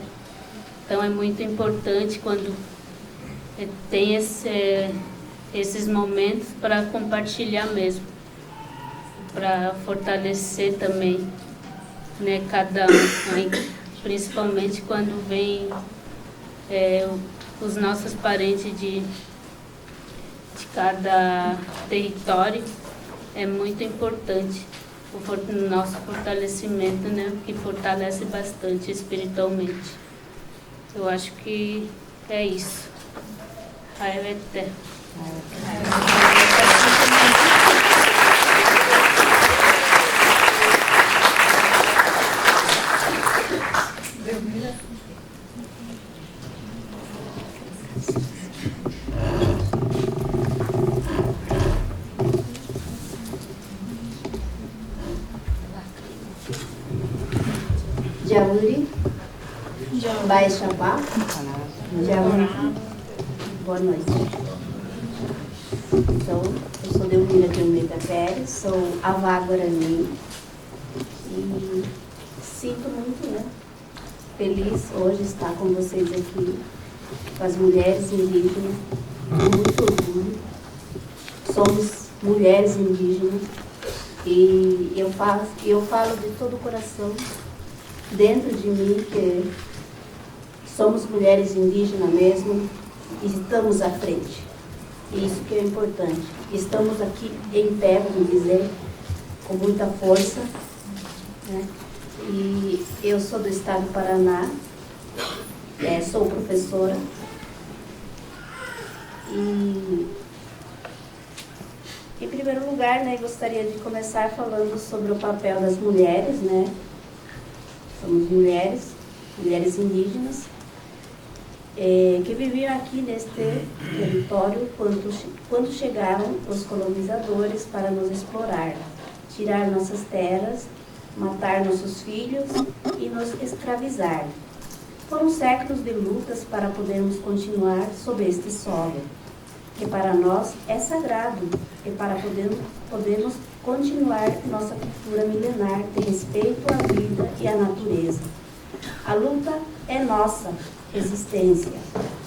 H: Então é muito importante quando tem esses momentos para compartilhar mesmo, para fortalecer também, né, cada um, principalmente quando vem os nossos parentes de cada território. É muito importante o nosso fortalecimento, né, que fortalece bastante espiritualmente. Eu acho que é isso. Raio eterno.
I: Jauri, Baixabá, Jauri. Boa noite. Então, eu sou Delmira de Almeida Pérez, sou avá Guarani e sinto muito, né, feliz hoje estar com vocês aqui, com as mulheres indígenas, com muito orgulho. Somos mulheres indígenas e eu falo de todo o coração dentro de mim que somos mulheres indígenas mesmo e estamos à frente. Isso que é importante. Estamos aqui em pé, vamos dizer, com muita força, né? E eu sou do estado do Paraná, sou professora e, em primeiro lugar, né, gostaria de começar falando sobre o papel das mulheres, né? Somos mulheres indígenas, que viviam aqui neste território quando chegaram os colonizadores para nos explorar, tirar nossas terras, matar nossos filhos e nos escravizar. Foram séculos de lutas para podermos continuar sob este solo, que para nós é sagrado, e para podermos continuar nossa cultura milenar de respeito à vida e à natureza. A luta é nossa existência.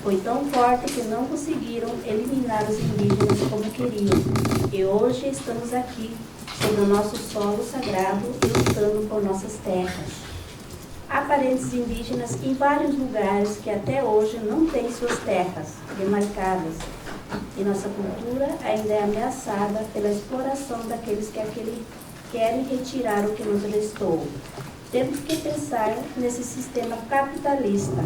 I: Foi tão forte que não conseguiram eliminar os indígenas como queriam. E hoje estamos aqui, sobre o nosso solo sagrado e lutando por nossas terras. Há parentes indígenas em vários lugares que até hoje não têm suas terras demarcadas. E nossa cultura ainda é ameaçada pela exploração daqueles que querem retirar o que nos restou. Temos que pensar nesse sistema capitalista.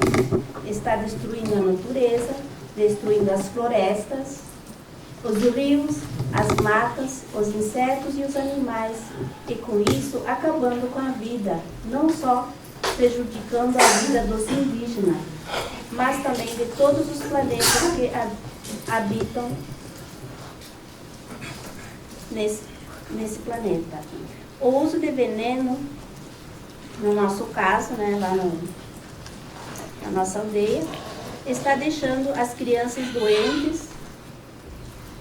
I: Está destruindo a natureza, destruindo as florestas, os rios, as matas, os insetos e os animais. E com isso, acabando com a vida, não só prejudicando a vida dos indígenas, mas também de todos os planetas que habitam nesse planeta. O uso de veneno, no nosso caso, né, lá na nossa aldeia, está deixando as crianças doentes.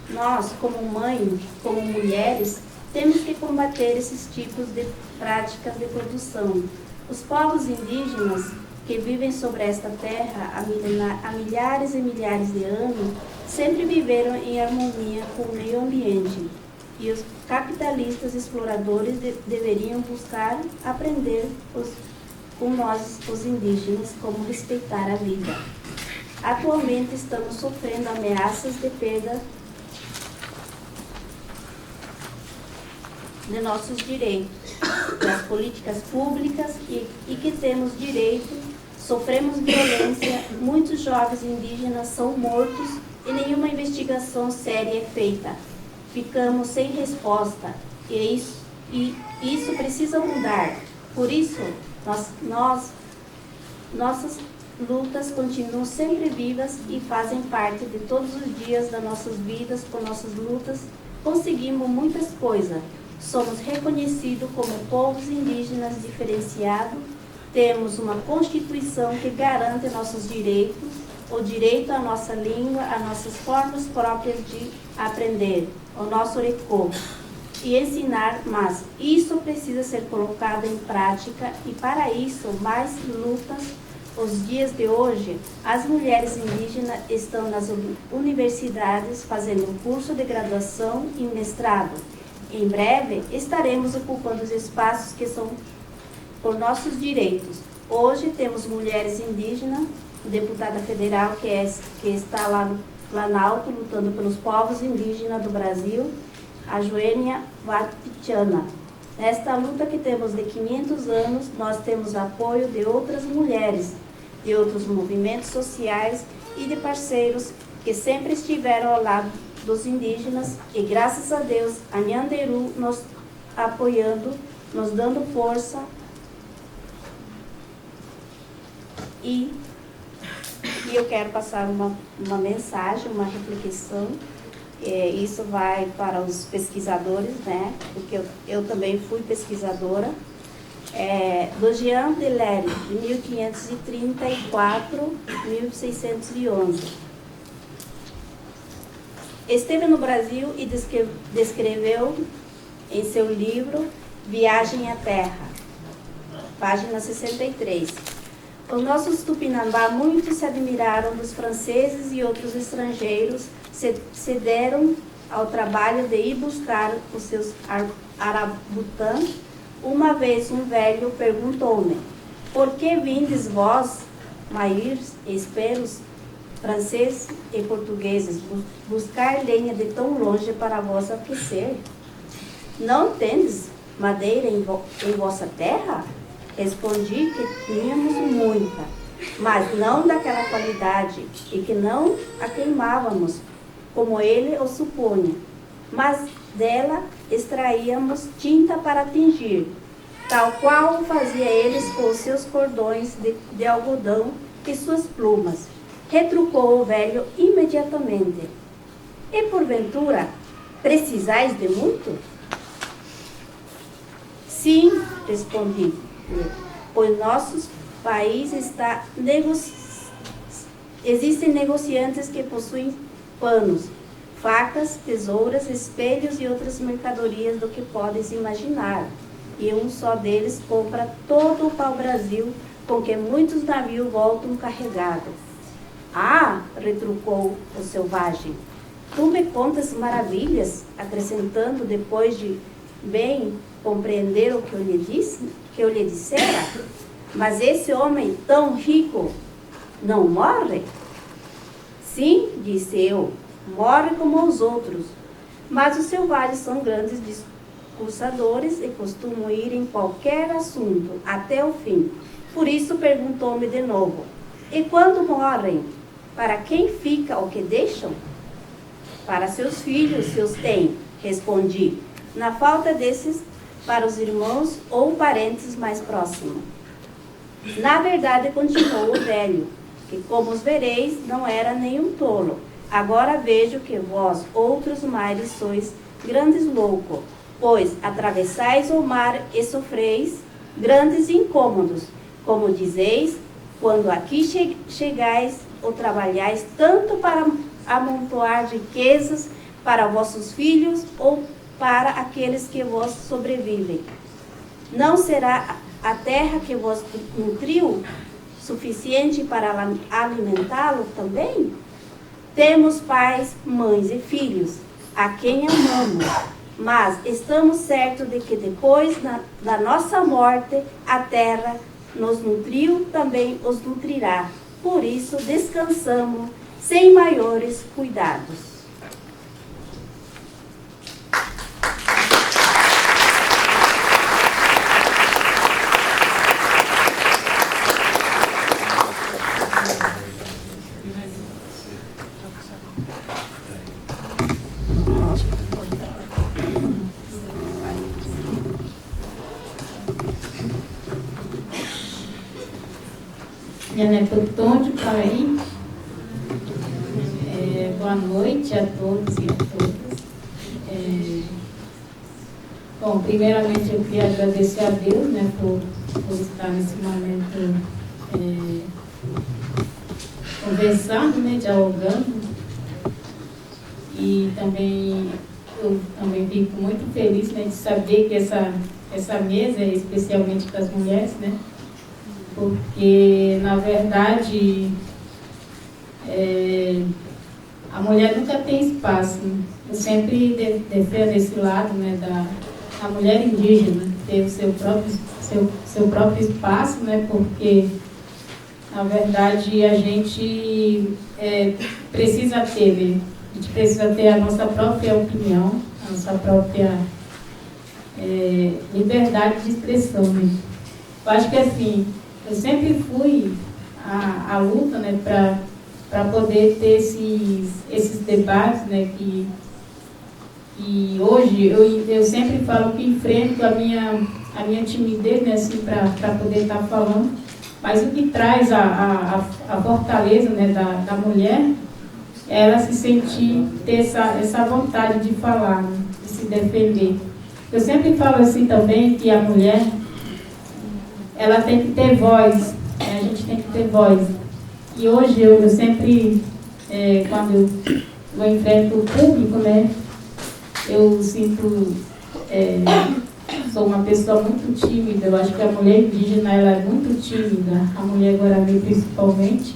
I: Nós, como mães, como mulheres, temos que combater esses tipos de práticas de produção. Os povos indígenas que vivem sobre esta terra há milhares e milhares de anos sempre viveram em harmonia com o meio ambiente. E os capitalistas exploradores deveriam buscar aprender com nós, os indígenas, como respeitar a vida. Atualmente estamos sofrendo ameaças de perda de nossos direitos, das políticas públicas e que temos direito, sofremos violência, muitos jovens indígenas são mortos e nenhuma investigação séria é feita. Ficamos sem resposta e isso precisa mudar. Por isso, nossas lutas continuam sempre vivas e fazem parte de todos os dias das nossas vidas. Com nossas lutas, conseguimos muitas coisas. Somos reconhecidos como povos indígenas diferenciados. Temos uma Constituição que garante nossos direitos, o direito à nossa língua, às nossas formas próprias de aprender, o nosso recô e ensinar, mas isso precisa ser colocado em prática e para isso mais lutas os dias de hoje, as mulheres indígenas estão nas universidades fazendo curso de graduação e mestrado. Em breve, estaremos ocupando os espaços que são por nossos direitos. Hoje temos mulheres indígenas, deputada federal que está lá na alto lutando pelos povos indígenas do Brasil, a Joênia Vatichana. Nesta luta que temos de 500 anos, nós temos apoio de outras mulheres, de outros movimentos sociais e de parceiros que sempre estiveram ao lado dos indígenas e, graças a Deus, a Nhanderu nos apoiando, nos dando força e eu quero passar uma mensagem, uma reflexão. Isso vai para os pesquisadores, né? Porque eu também fui pesquisadora. Do Jean Deléry, de 1534 a 1611. Esteve no Brasil e descreveu em seu livro Viagem à Terra, página 63. Os nossos Tupinambá muito se admiraram dos franceses e outros estrangeiros, se deram ao trabalho de ir buscar os seus arabutãs. Uma vez um velho perguntou-me: por que vindes vós, maírs, esperos, franceses e portugueses, buscar lenha de tão longe para vos aquecer? Não tendes madeira em vossa terra? Respondi que tínhamos muita, mas não daquela qualidade, e que não a queimávamos, como ele o supunha, mas dela extraíamos tinta para tingir, tal qual fazia eles com os seus cordões de algodão e suas plumas. Retrucou o velho imediatamente: e porventura precisais de muito? Sim, respondi, pois nosso país está existem negociantes que possuem panos, facas, tesouras, espelhos e outras mercadorias do que podes imaginar. E um só deles compra todo o pau-brasil com que muitos navios voltam carregados. Ah, retrucou o selvagem, tu me contas maravilhas, acrescentando depois de bem compreender o que eu lhe dissera, mas esse homem tão rico não morre? Sim, disse eu, morre como os outros, mas os selvagens são grandes discursadores e costumam ir em qualquer assunto até o fim. Por isso perguntou-me de novo: e quando morrem, para quem fica o que deixam? Para seus filhos, se os têm, respondi. Na falta desses, para os irmãos ou parentes mais próximos. Na verdade, continuou o velho, que como os vereis, não era nenhum tolo. Agora vejo que vós, outros mares, sois grandes loucos, pois atravessais o mar e sofreis grandes incômodos, como dizeis, quando aqui chegais ou trabalhais tanto para amontoar riquezas para vossos filhos ou para aqueles que vos sobrevivem. Não será a terra que vos nutriu suficiente para alimentá-lo também? Temos pais, mães e filhos, a quem amamos, mas estamos certos de que depois da nossa morte, a terra nos nutriu, também os nutrirá. Por isso, descansamos sem maiores cuidados.
H: Boa noite a todos e a todas. Bom, primeiramente eu queria agradecer a Deus, né, por estar nesse momento conversando, né, dialogando. E também eu também fico muito feliz, né, de saber que essa mesa é especialmente para as mulheres, né?
J: porque, na verdade, a mulher nunca tem espaço. Eu sempre defendo esse lado, né, da mulher indígena ter o seu próprio espaço, né, porque, na verdade, a gente precisa ter, né? A gente precisa ter a nossa própria opinião, a nossa própria liberdade de expressão. Né? Eu acho que, assim, eu sempre fui à luta, né, para poder ter esses debates, né, que hoje eu sempre falo que enfrento a minha timidez, né, assim, para poder estar falando, mas o que traz a fortaleza, né, da mulher é ela se sentir, ter essa vontade de falar, né, de se defender. Eu sempre falo assim também que a mulher, ela tem que ter voz, né, a gente tem que ter voz. E hoje eu sempre, quando eu enfrento o público, né, eu sinto, sou uma pessoa muito tímida. Eu acho que a mulher indígena ela é muito tímida, a mulher guarani principalmente.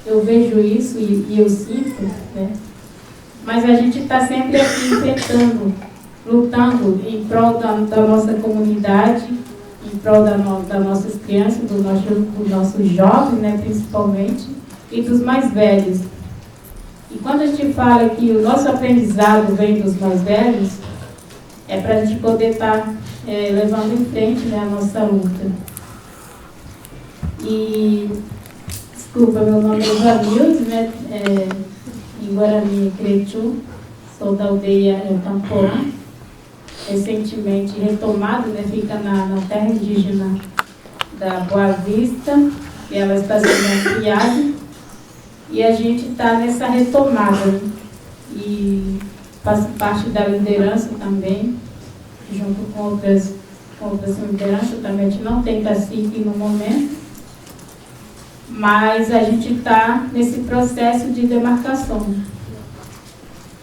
J: Eu vejo isso e eu sinto, né? Mas a gente está sempre aqui enfrentando, lutando em prol da nossa comunidade, em prol das nossas crianças, dos nossos jovens, né, principalmente, e dos mais velhos. E quando a gente fala que o nosso aprendizado vem dos mais velhos, é para a gente poder estar levando em frente, né, a nossa luta. E, desculpa, meu nome é Vanilde, né, em Guarani Crechu, sou da aldeia Tamporã, recentemente retomado, né, fica na terra indígena da Boa Vista, e ela está sendo ampliada. E a gente está nessa retomada, né? E faço parte da liderança também, junto com outras lideranças também. A gente não tem cacique no momento, mas a gente está nesse processo de demarcação.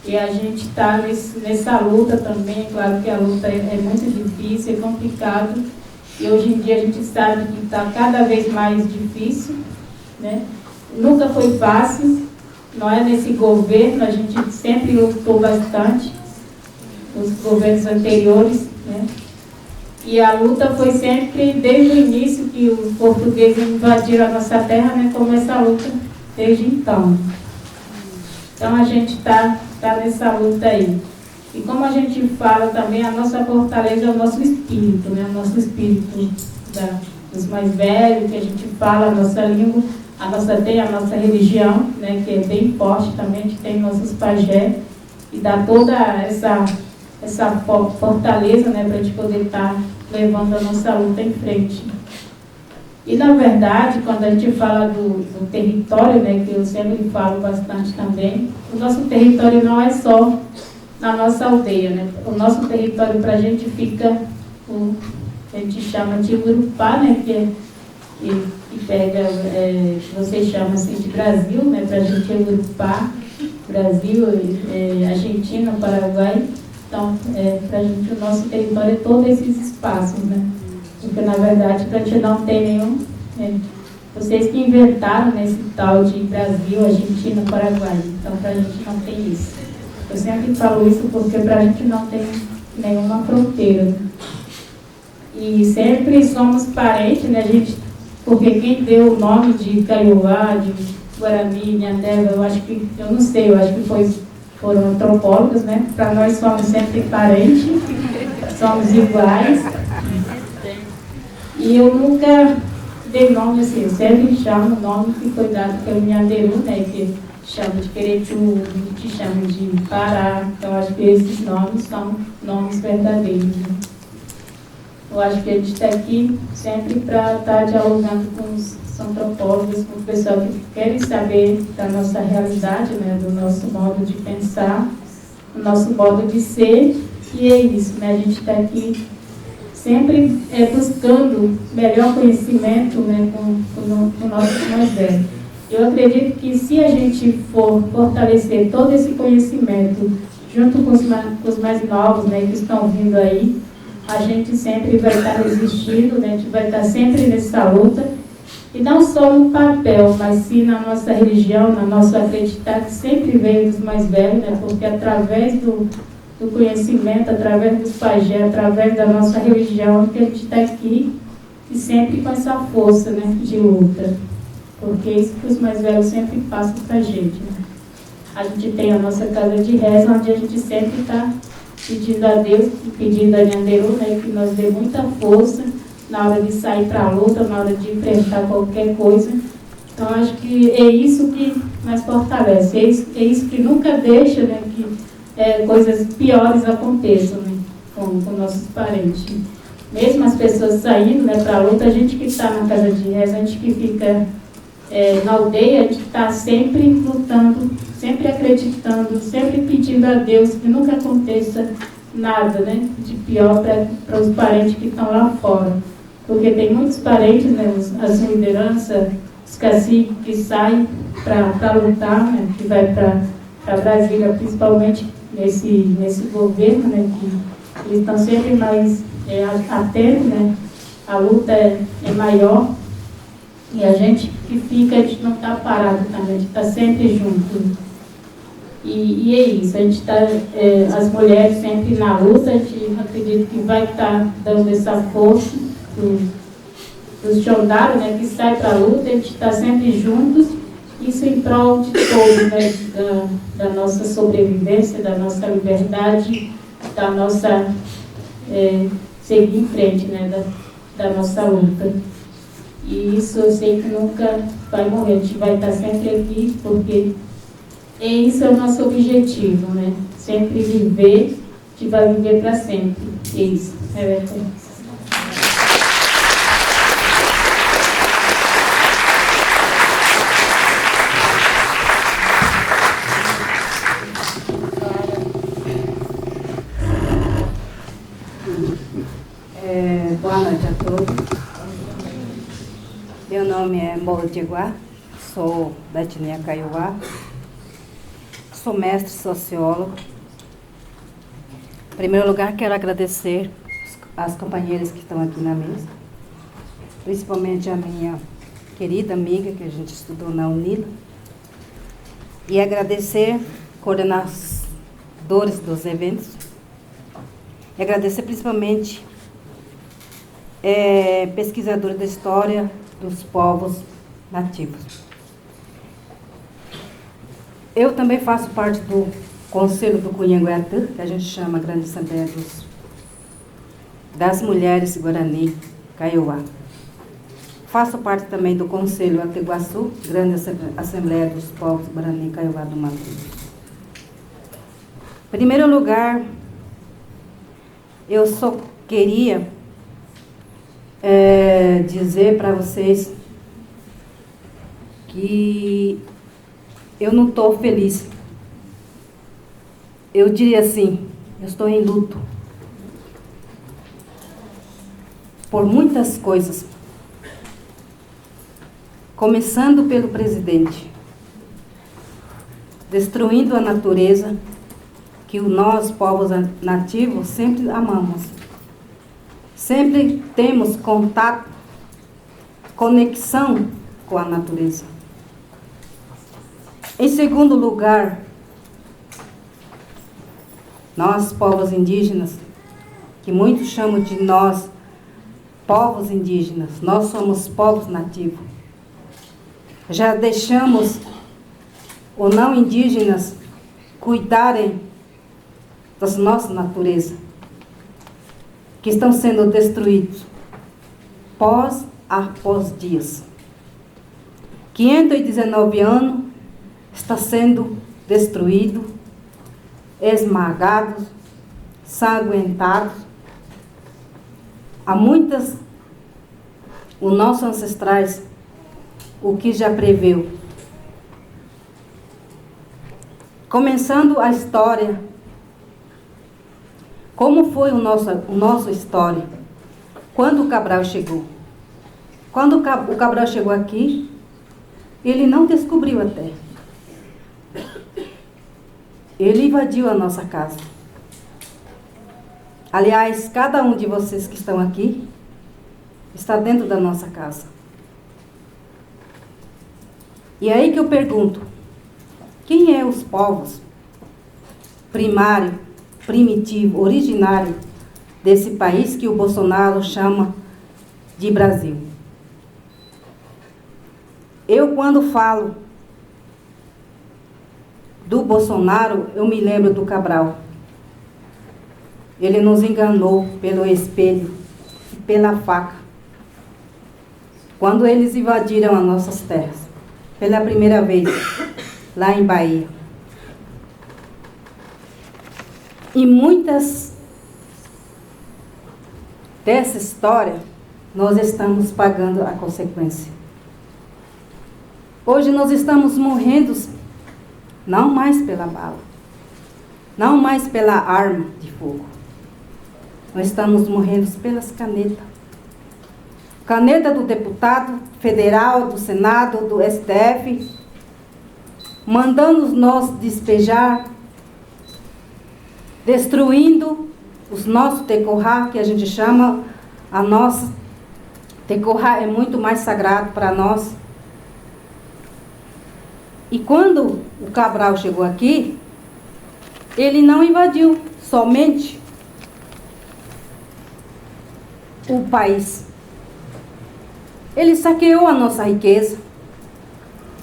J: E a gente está nessa luta também. Claro que a luta é muito difícil, é complicado, e hoje em dia a gente sabe que está cada vez mais difícil, né? Nunca foi fácil, não é nesse governo, a gente sempre lutou bastante, os governos anteriores, né? E a luta foi sempre, desde o início que os portugueses invadiram a nossa terra, né? Começa a luta desde então. Então a gente está nessa luta aí. E como a gente fala também, a nossa fortaleza é o nosso espírito, né? O nosso espírito dos mais velhos, que a gente fala a nossa língua. Tem a nossa religião, né, que é bem forte também, a gente tem nossos pajé, e dá toda essa fortaleza, né, para a gente poder estar levando a nossa luta em frente. E, na verdade, quando a gente fala do território, né, que eu sempre falo bastante também, o nosso território não é só na nossa aldeia, né? O nosso território para a gente fica, a gente chama de Urupá, né, que pega, vocês chamam assim de Brasil, né, para a gente é Urupá, Brasil, Argentina, Paraguai. Então, para a gente, o nosso território é todos esses espaços, né? Porque, na verdade, para a gente não ter nenhum... vocês que inventaram nesse tal de Brasil, Argentina, Paraguai. Então, para a gente não tem isso. Eu sempre falo isso porque para a gente não tem nenhuma fronteira, né? E sempre somos parentes, né? Porque quem deu o nome de Kaiowá, de Guarani, Nhandeva, eu acho que foram antropólogos, né? Para nós somos sempre parentes, somos iguais. E eu nunca dei nome assim, eu sempre chamo o nome que foi dado pelo Nhanderu, né? Que chama de Queretu, que chama de Pará. Então, acho que esses nomes são nomes verdadeiros, né? Eu acho que a gente está aqui sempre para estar dialogando com os antropólogos, com o pessoal que querem saber da nossa realidade, né, do nosso modo de pensar, do nosso modo de ser, e é isso, né? A gente está aqui sempre buscando melhor conhecimento, né, com o nosso mais velho. Eu acredito que se a gente for fortalecer todo esse conhecimento junto com os mais novos, né, que estão vindo aí, a gente sempre vai estar resistindo, né? A gente vai estar sempre nessa luta. E não só no papel, mas sim na nossa religião, na nossa acreditar, que sempre veio dos mais velhos, né? Porque através do conhecimento, através dos pajés, através da nossa religião, que a gente está aqui, e sempre com essa força, né, de luta. Porque é isso que os mais velhos sempre passam para a gente, né? A gente tem a nossa casa de reza, onde a gente sempre está pedindo a Deus, pedindo a Nhanderu, né, que nos dê muita força na hora de sair para a luta, na hora de enfrentar qualquer coisa. Então, acho que é isso que nos fortalece, é isso que nunca deixa, né, que coisas piores aconteçam, né, com nossos parentes. Mesmo as pessoas saindo, né, para a luta, a gente que está na casa de reza, a gente que fica na aldeia, a gente está sempre lutando, sempre acreditando, sempre pedindo a Deus que nunca aconteça nada, né, de pior para os parentes que estão lá fora. Porque tem muitos parentes, né, as lideranças, os caciques que saem para lutar, né, que vai para Brasília, principalmente nesse governo, né, que eles estão sempre mais atentos, né, a luta é maior, e a gente que fica, a gente não está parado também, a gente está sempre junto. E é isso, a gente está, as mulheres sempre na luta, a gente acredita que vai estar dando essa força dos soldados, né, que saem para a luta, a gente está sempre juntos, isso em prol de todos, né, da nossa sobrevivência, da nossa liberdade, da nossa seguir em frente, né, da nossa luta. E isso eu sei que nunca vai morrer, a gente vai estar sempre aqui, porque esse é o nosso objetivo, né? Sempre viver, a gente vai viver para sempre. É isso.
K: Boa noite a todos. Meu nome é Mola de Iguá, sou da etnia Kaiowá, sou mestre sociólogo. Em primeiro lugar, quero agradecer as companheiras que estão aqui na mesa, principalmente a minha querida amiga, que a gente estudou na Unila, e agradecer coordenadores dos eventos, e agradecer principalmente pesquisadores da história dos povos nativos. Eu também faço parte do Conselho do Cunhanguetã, que a gente chama Grande Assembleia das Mulheres Guarani Kaiowá. Faço parte também do Conselho Ateguaçu, Grande Assembleia dos Povos Guarani Kaiowá do Mato Grosso. Em primeiro lugar, eu só queria dizer para vocês que eu não estou feliz. Eu diria assim, eu estou em luto por muitas coisas. Começando pelo presidente, destruindo a natureza que nós, povos nativos, sempre amamos. Sempre temos contato, conexão com a natureza. Em segundo lugar, nós, povos indígenas, que muitos chamam de nós, povos indígenas, nós somos povos nativos. Já deixamos os não indígenas cuidarem das nossas naturezas, que estão sendo destruídos pós após dias. 519 anos está sendo destruído, esmagado, sanguentado. Há muitas, os nossos ancestrais, o que já preveu. Começando a história, como foi o nosso história, quando o Cabral chegou. Quando o Cabral chegou aqui, ele não descobriu a terra. Ele invadiu a nossa casa. Aliás, cada um de vocês que estão aqui está dentro da nossa casa. E é aí que eu pergunto, quem é os povos primário, primitivo, originário desse país que o Bolsonaro chama de Brasil? Eu, quando falo do Bolsonaro, eu me lembro do Cabral. Ele nos enganou pelo espelho e pela faca, quando eles invadiram as nossas terras, pela primeira vez, lá em Bahia. E muitas dessa história, nós estamos pagando a consequência. Hoje nós estamos morrendo, não mais pela bala, não mais pela arma de fogo. Nós estamos morrendo pelas canetas. Caneta do deputado federal, do Senado, do STF, mandando nós despejar, destruindo os nossos tecorrá, que a gente chama, a nossa tecorrá é muito mais sagrado para nós. E quando o Cabral chegou aqui, ele não invadiu somente o país. Ele saqueou a nossa riqueza,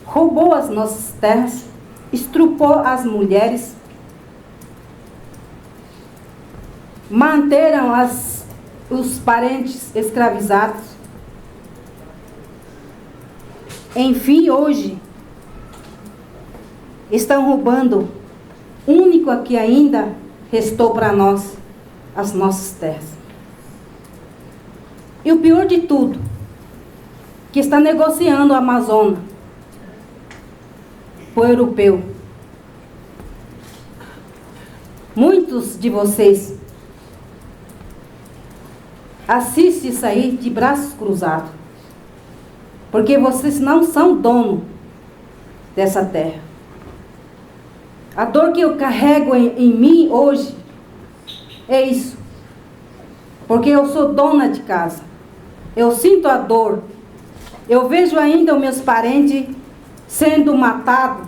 K: roubou as nossas terras, estrupou as mulheres, manteram os parentes escravizados. Enfim, hoje, estão roubando, único que ainda restou para nós, as nossas terras. E o pior de tudo, que está negociando a Amazônia com o europeu. Muitos de vocês assistem isso aí de braços cruzados, porque vocês não são dono dessa terra. A dor que eu carrego em mim hoje é isso, porque eu sou dona de casa. Eu sinto a dor. Eu vejo ainda os meus parentes sendo matados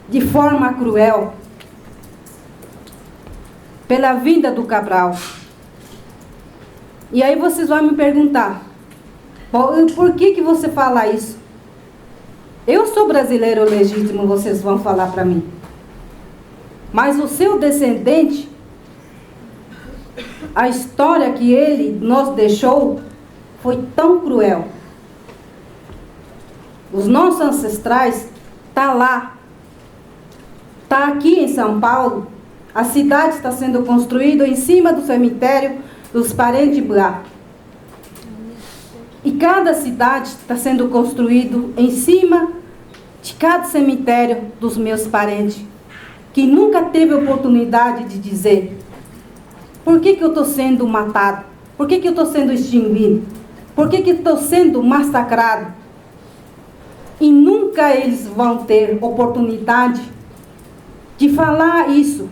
K: de forma cruel pela vinda do Cabral. E aí vocês vão me perguntar, por que você fala isso? Eu sou brasileiro legítimo, vocês vão falar para mim. Mas o seu descendente, a história que ele nos deixou foi tão cruel. Os nossos ancestrais estão lá. Está aqui em São Paulo. A cidade está sendo construída em cima do cemitério dos parentes de Blá. E cada cidade está sendo construída em cima de cada cemitério dos meus parentes, que nunca teve oportunidade de dizer: por que eu estou sendo matado? Por que eu estou sendo extinguido? Por que eu estou sendo massacrado? E nunca eles vão ter oportunidade de falar isso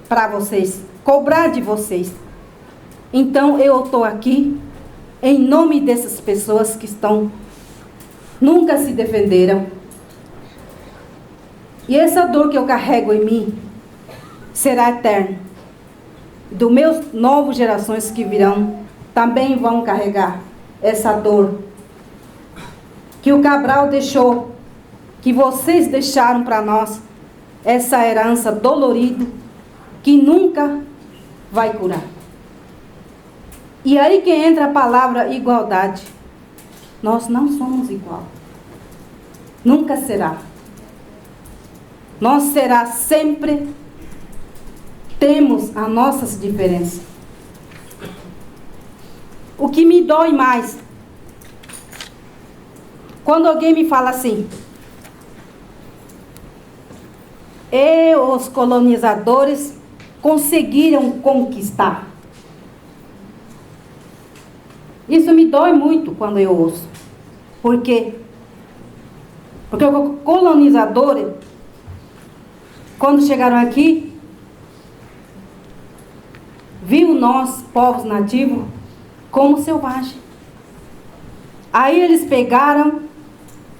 K: para vocês, cobrar de vocês. Então eu estou aqui em nome dessas pessoas que nunca se defenderam. E essa dor que eu carrego em mim será eterna. Dos meus novas gerações que virão também vão carregar essa dor que o Cabral deixou, que vocês deixaram para nós, essa herança dolorida que nunca vai curar. E aí que entra a palavra igualdade. Nós não somos igual. Nunca será. Nós será sempre, temos as nossas diferenças. O que me dói mais, quando alguém me fala assim: os colonizadores conseguiram conquistar. Isso me dói muito quando eu ouço. Por quê? Porque os colonizadores, quando chegaram aqui, viu nós, povos nativos, como selvagem. Aí eles pegaram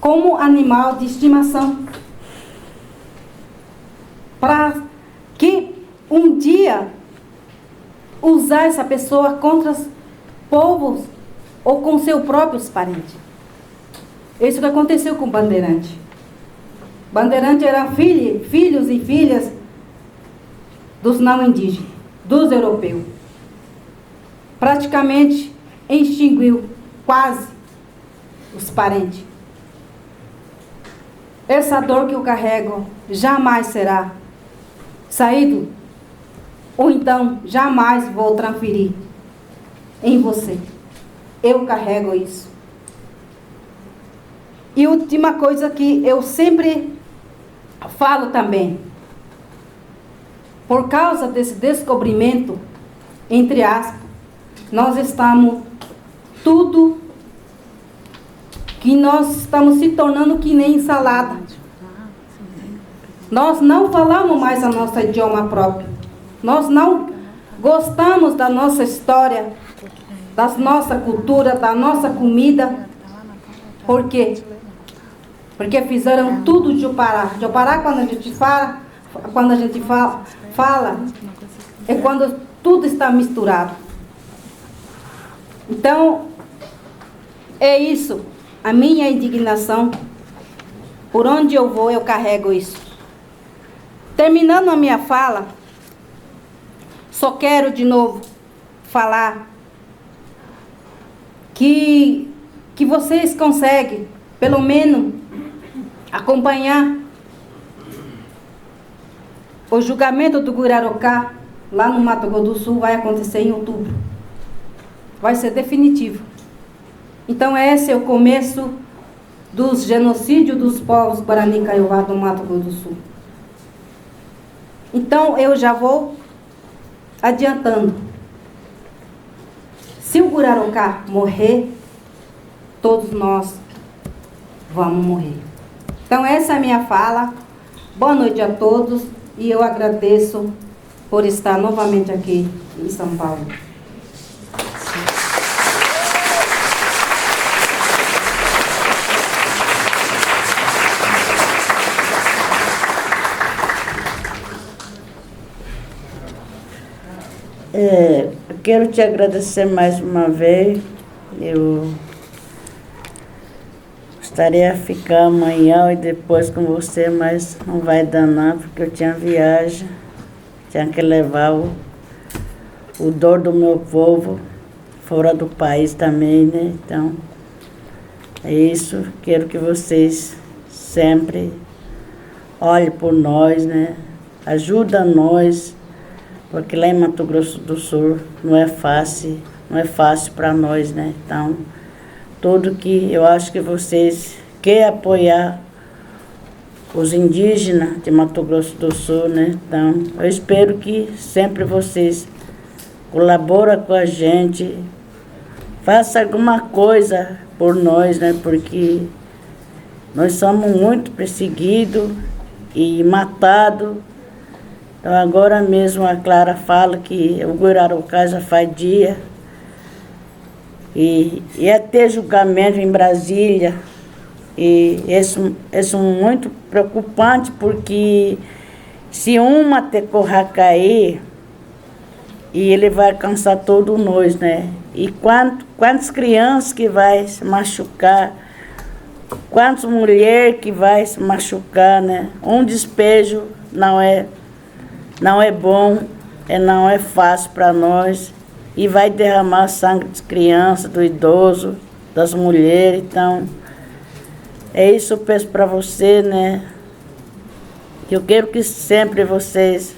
K: como animal de estimação, para que um dia usar essa pessoa contra os povos ou com seus próprios parentes. Isso que aconteceu com Bandeirante. Bandeirante eram filhos e filhas dos não indígenas, dos europeus. Praticamente extinguiu quase os parentes. Essa dor que eu carrego jamais será saído, ou então jamais vou transferir em você. Eu carrego isso. E última coisa que eu sempre falo também, por causa desse descobrimento, entre aspas, nós estamos tudo que nós estamos se tornando que nem salada. Nós não falamos mais a nosso idioma próprio. Nós não gostamos da nossa história, da nossa cultura, da nossa comida. Por quê? Porque fizeram tudo de Jopará. Jopará, quando a gente fala, é quando tudo está misturado. Então, é isso. A minha indignação, por onde eu vou, eu carrego isso. Terminando a minha fala, só quero de novo falar que vocês conseguem, pelo menos, acompanhar o julgamento do Guararocá, lá no Mato Grosso do Sul, vai acontecer em outubro. Vai ser definitivo. Então, esse é o começo dos genocídios dos povos Guarani Kaiowá do Mato Grosso do Sul. Então, eu já vou adiantando. Se o Guararocá morrer, todos nós vamos morrer. Então, essa é a minha fala. Boa noite a todos e eu agradeço por estar novamente aqui em São Paulo.
G: Eu quero te agradecer mais uma vez. Eu gostaria de ficar amanhã e depois com você, mas não vai dar nada, porque eu tinha viagem, tinha que levar o dor do meu povo fora do país também, né? Então, é isso. Quero que vocês sempre olhem por nós, né? Ajudem nós, porque lá em Mato Grosso do Sul não é fácil para nós, né? Então, tudo que eu acho que vocês querem apoiar os indígenas de Mato Grosso do Sul, né? Então, eu espero que sempre vocês colaborem com a gente, façam alguma coisa por nós, né? Porque nós somos muito perseguidos e matados. Então, agora mesmo a Clara fala que o Guararocá já faz dia. E ia ter julgamento em Brasília. E isso é muito preocupante, porque se uma Tecorra cair, e ele vai alcançar todos nós, né? E quantas crianças que vai se machucar, quantas mulheres que vai se machucar, né? Um despejo não é bom, não é fácil para nós, e vai derramar sangue das crianças, do idoso, das mulheres. Então, é isso que eu peço para você, né? Eu quero que sempre vocês,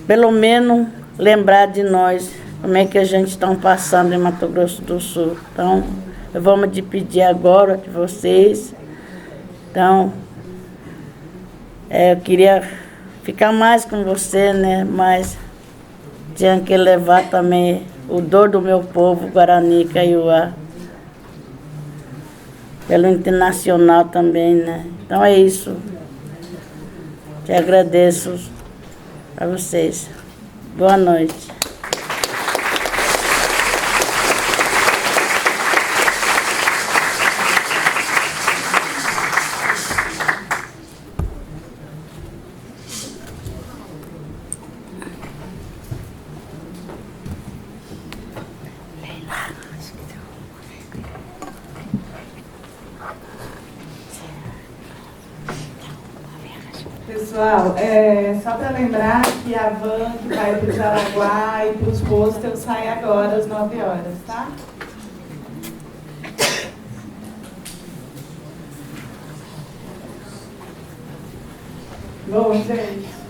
G: pelo menos, lembrar de nós, como é que a gente está passando em Mato Grosso do Sul. Então, vamos te pedir agora de vocês. Então, eu queria ficar mais com você, né? Mas tinha que levar também o dor do meu povo, Guarani Kaiowá, pelo internacional também, né? Então é isso. Te agradeço a vocês. Boa noite.
F: Pessoal, só para lembrar que a van que vai para o Jaraguá e para os hostels sai agora às 9 horas, tá? Bom, gente.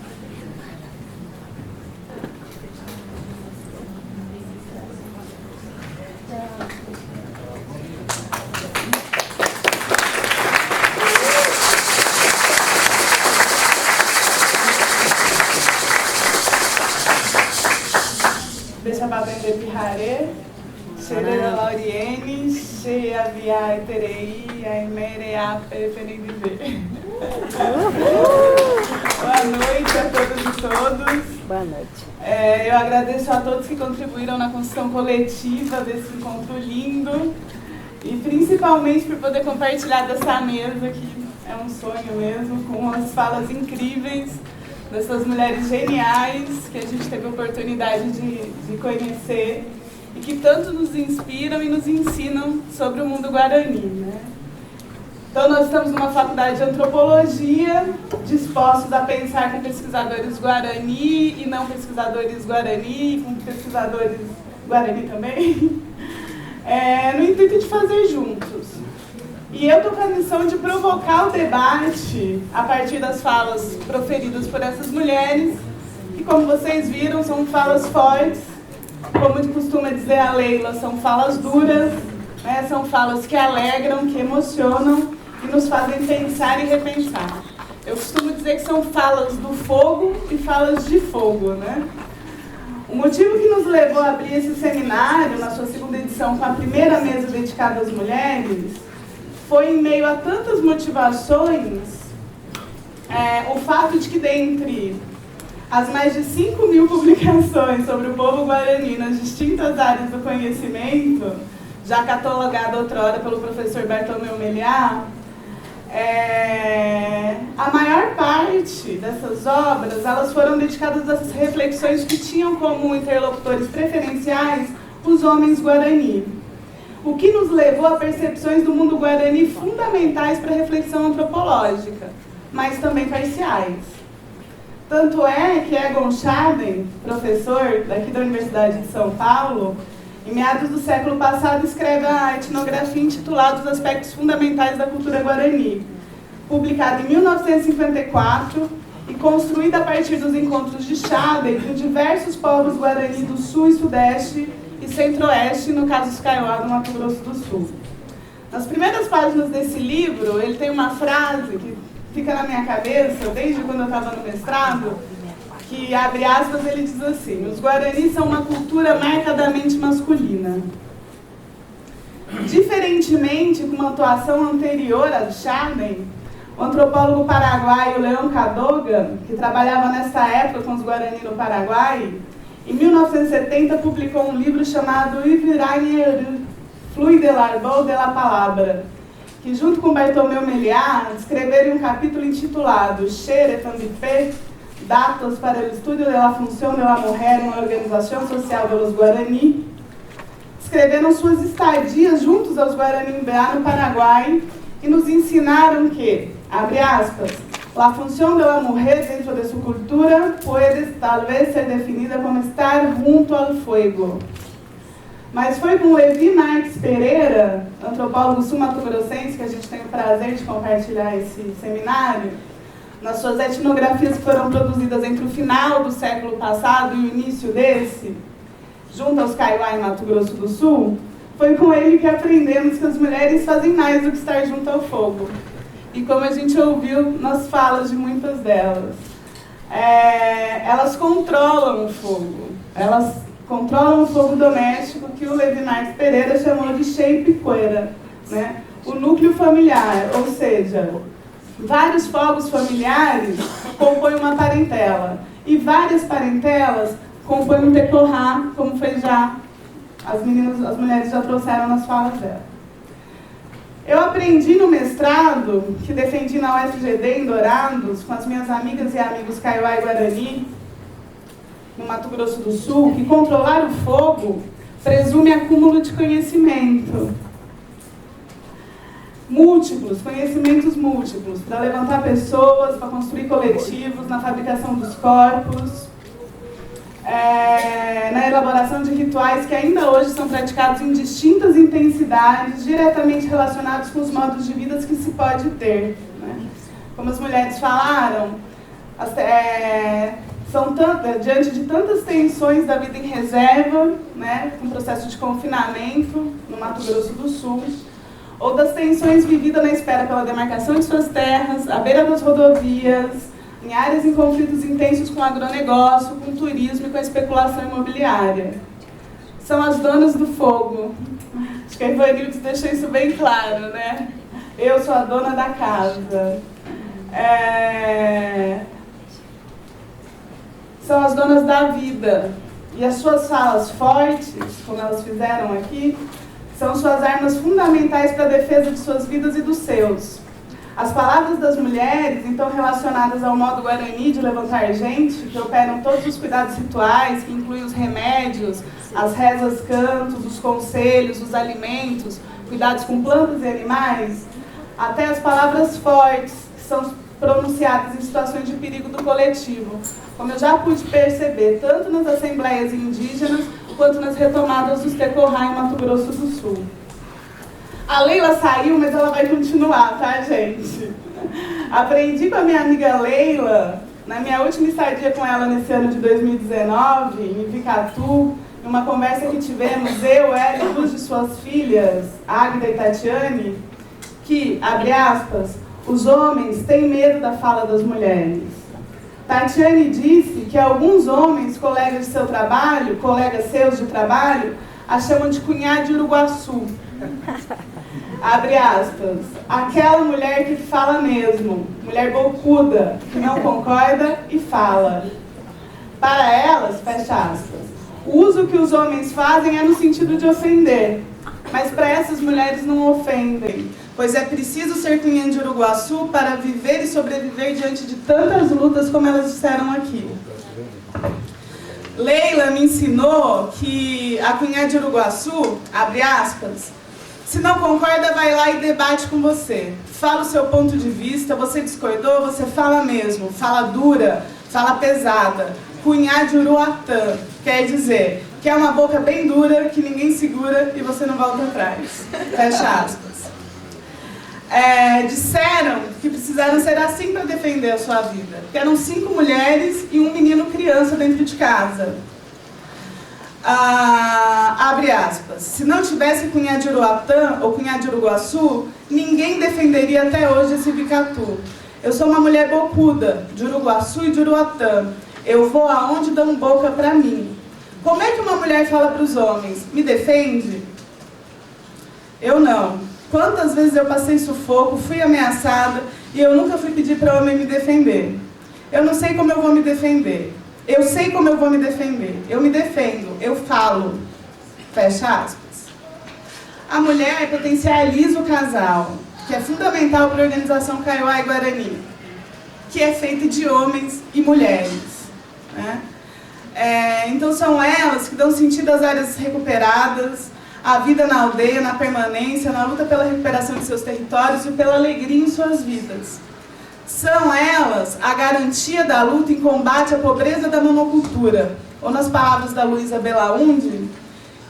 F: Deixa para aprender piraré, Xerera Lauriene, Xeia Via Eterei, Aimerea Pepenidizê. Boa noite a todas e todos.
G: Boa noite.
F: Eu agradeço a todos que contribuíram na construção coletiva desse encontro lindo e principalmente por poder compartilhar dessa mesa, que é um sonho mesmo, com as falas incríveis dessas mulheres geniais que a gente teve a oportunidade de conhecer e que tanto nos inspiram e nos ensinam sobre o mundo guarani, né? Então nós estamos numa faculdade de antropologia, dispostos a pensar com pesquisadores guarani e não pesquisadores guarani, com pesquisadores guarani também, no intuito de fazer juntos. E eu estou com a missão de provocar o debate a partir das falas proferidas por essas mulheres, que, como vocês viram, são falas fortes, como costuma dizer a Leila, são falas duras, né? São falas que alegram, que emocionam e nos fazem pensar e repensar. Eu costumo dizer que são falas do fogo e falas de fogo, né? O motivo que nos levou a abrir esse seminário, na sua segunda edição, com a primeira mesa dedicada às mulheres, foi em meio a tantas motivações, o fato de que dentre as mais de 5.000 publicações sobre o povo guarani nas distintas áreas do conhecimento, já catalogada outrora pelo professor Bartolomeu Meliá, a maior parte dessas obras elas foram dedicadas a essas reflexões que tinham como interlocutores preferenciais os homens guarani, o que nos levou a percepções do mundo guarani fundamentais para a reflexão antropológica, mas também parciais. Tanto é que Egon Schaden, professor daqui da Universidade de São Paulo, em meados do século passado, escreve a etnografia intitulada Os Aspectos Fundamentais da Cultura Guarani, publicada em 1954 e construída a partir dos encontros de Schaden com diversos povos guarani do Sul e Sudeste e Centro-Oeste, no caso dos Kaiowá, do Mato Grosso do Sul. Nas primeiras páginas desse livro, ele tem uma frase que fica na minha cabeça, desde quando eu estava no mestrado, que, abre aspas, ele diz assim: os guaranis são uma cultura marcadamente masculina. Diferentemente com uma atuação anterior a de Schaden, o antropólogo paraguaio Leon Cadoga, que trabalhava nessa época com os guarani no Paraguai, em 1970 publicou um livro chamado Ivirañeru, Flui del Árbol de la Palabra, que junto com Bartolomeu Meliá escreveram um capítulo intitulado Xere Tambipé, Datos para o Estudio de la Función de la Mujer na Organização Social de los Guarani. Escreveram suas estadias juntos aos Guarani-Mbeá no Paraguai e nos ensinaram que, abre aspas, la función de la mujer dentro de su cultura puede tal vez ser definida como estar junto al fuego. Mas foi com Levi Marques Pereira, antropólogo sul-mato-grossense, que a gente tem o prazer de compartilhar esse seminário, nas suas etnografias que foram produzidas entre o final do século passado e o início desse, junto aos Kaiowá em Mato Grosso do Sul, foi com ele que aprendemos que as mulheres fazem mais do que estar junto ao fogo. E como a gente ouviu nas falas de muitas delas, elas controlam o fogo. Elas controlam o fogo doméstico, que o Levi Marques Pereira chamou de Sheipiqueira, né? O núcleo familiar, ou seja, vários fogos familiares compõem uma parentela. E várias parentelas compõe um tecorá, como foi já, as mulheres já trouxeram nas falas dela. Eu aprendi no mestrado, que defendi na UFGD em Dourados, com as minhas amigas e amigos Kaiowá e Guarani, no Mato Grosso do Sul, que controlar o fogo presume acúmulo de conhecimento. Conhecimentos múltiplos, para levantar pessoas, para construir coletivos, na fabricação dos corpos, na elaboração de rituais que ainda hoje são praticados em distintas intensidades, diretamente relacionados com os modos de vida que se pode ter. Né? Como as mulheres falaram, diante de tantas tensões da vida em reserva, né, com o processo de confinamento no Mato Grosso do Sul, ou das tensões vividas na espera pela demarcação de suas terras, à beira das rodovias, em áreas em conflitos intensos com o agronegócio, com o turismo e com a especulação imobiliária. São as donas do fogo. Acho que a Ivanildes deixou isso bem claro, né? Eu sou a dona da casa. São as donas da vida. E as suas falas fortes, como elas fizeram aqui, são suas armas fundamentais para a defesa de suas vidas e dos seus. As palavras das mulheres, então relacionadas ao modo guarani de levantar gente, que operam todos os cuidados rituais, que incluem os remédios, as rezas, cantos, os conselhos, os alimentos, cuidados com plantas e animais, até as palavras fortes, que são pronunciadas em situações de perigo do coletivo, como eu já pude perceber, tanto nas assembleias indígenas, quanto nas retomadas dos tecorá em Mato Grosso do Sul. A Leila saiu, mas ela vai continuar, tá, gente? Aprendi com a minha amiga Leila, na minha última estadia com ela nesse ano de 2019, em Vicatu, em uma conversa que tivemos, eu, ela e duas de suas filhas, Águida e Tatiane, que, abre aspas, os homens têm medo da fala das mulheres. Tatiane disse que alguns homens, colegas de seu trabalho, colegas seus de trabalho, a chamam de cunhá de Uruguaçu. Abre aspas, aquela mulher que fala mesmo, mulher bocuda, que não concorda e fala. Para elas, fecha aspas, o uso que os homens fazem é no sentido de ofender, mas para essas mulheres não ofendem, pois é preciso ser cunhã de Uruguaçu para viver e sobreviver diante de tantas lutas como elas disseram aqui. Leila me ensinou que a cunhã de Uruguaçu, abre aspas, se não concorda, vai lá e debate com você. Fala o seu ponto de vista, você discordou, você fala mesmo, fala dura, fala pesada. Cunhá de Uruatã, quer dizer que é uma boca bem dura, que ninguém segura e você não volta atrás. Fecha aspas. Disseram que precisaram ser assim para defender a sua vida, que eram 5 mulheres e um menino criança dentro de casa. Abre aspas, se não tivesse cunhá de Uruatã ou cunhá de Uruguaçu, ninguém defenderia até hoje esse Vicatu. Eu sou uma mulher bocuda, de Uruguaçu e de Uruatã. Eu vou aonde dão boca pra mim. Como é que uma mulher fala para os homens? Me defende? Eu não. Quantas vezes eu passei sufoco, fui ameaçada e eu nunca fui pedir para homem me defender. Eu não sei como eu vou me defender. Eu sei como eu vou me defender. Eu me defendo, eu falo. Fecha aspas. A mulher potencializa o casal, que é fundamental para a organização Kaiowá e Guarani, que é feita de homens e mulheres. Né? Então são elas que dão sentido às áreas recuperadas, à vida na aldeia, na permanência, na luta pela recuperação de seus territórios e pela alegria em suas vidas. São elas a garantia da luta em combate à pobreza da monocultura, ou nas palavras da Luísa Belaúndi,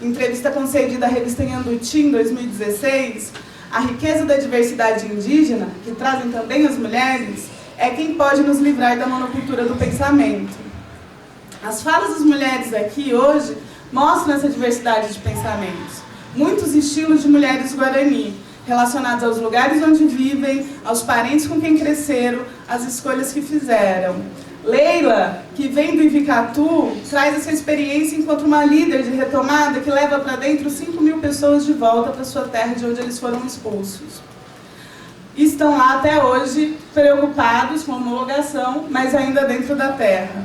F: entrevista concedida à revista Nhanduti em 2016, a riqueza da diversidade indígena, que trazem também as mulheres, é quem pode nos livrar da monocultura do pensamento. As falas das mulheres aqui hoje mostram essa diversidade de pensamentos. Muitos estilos de mulheres guarani, relacionados aos lugares onde vivem, aos parentes com quem cresceram, às escolhas que fizeram. Leila, que vem do Ivicatu, traz essa experiência enquanto uma líder de retomada que leva para dentro 5.000 pessoas de volta para sua terra de onde eles foram expulsos. Estão lá até hoje preocupados com a homologação, mas ainda dentro da terra.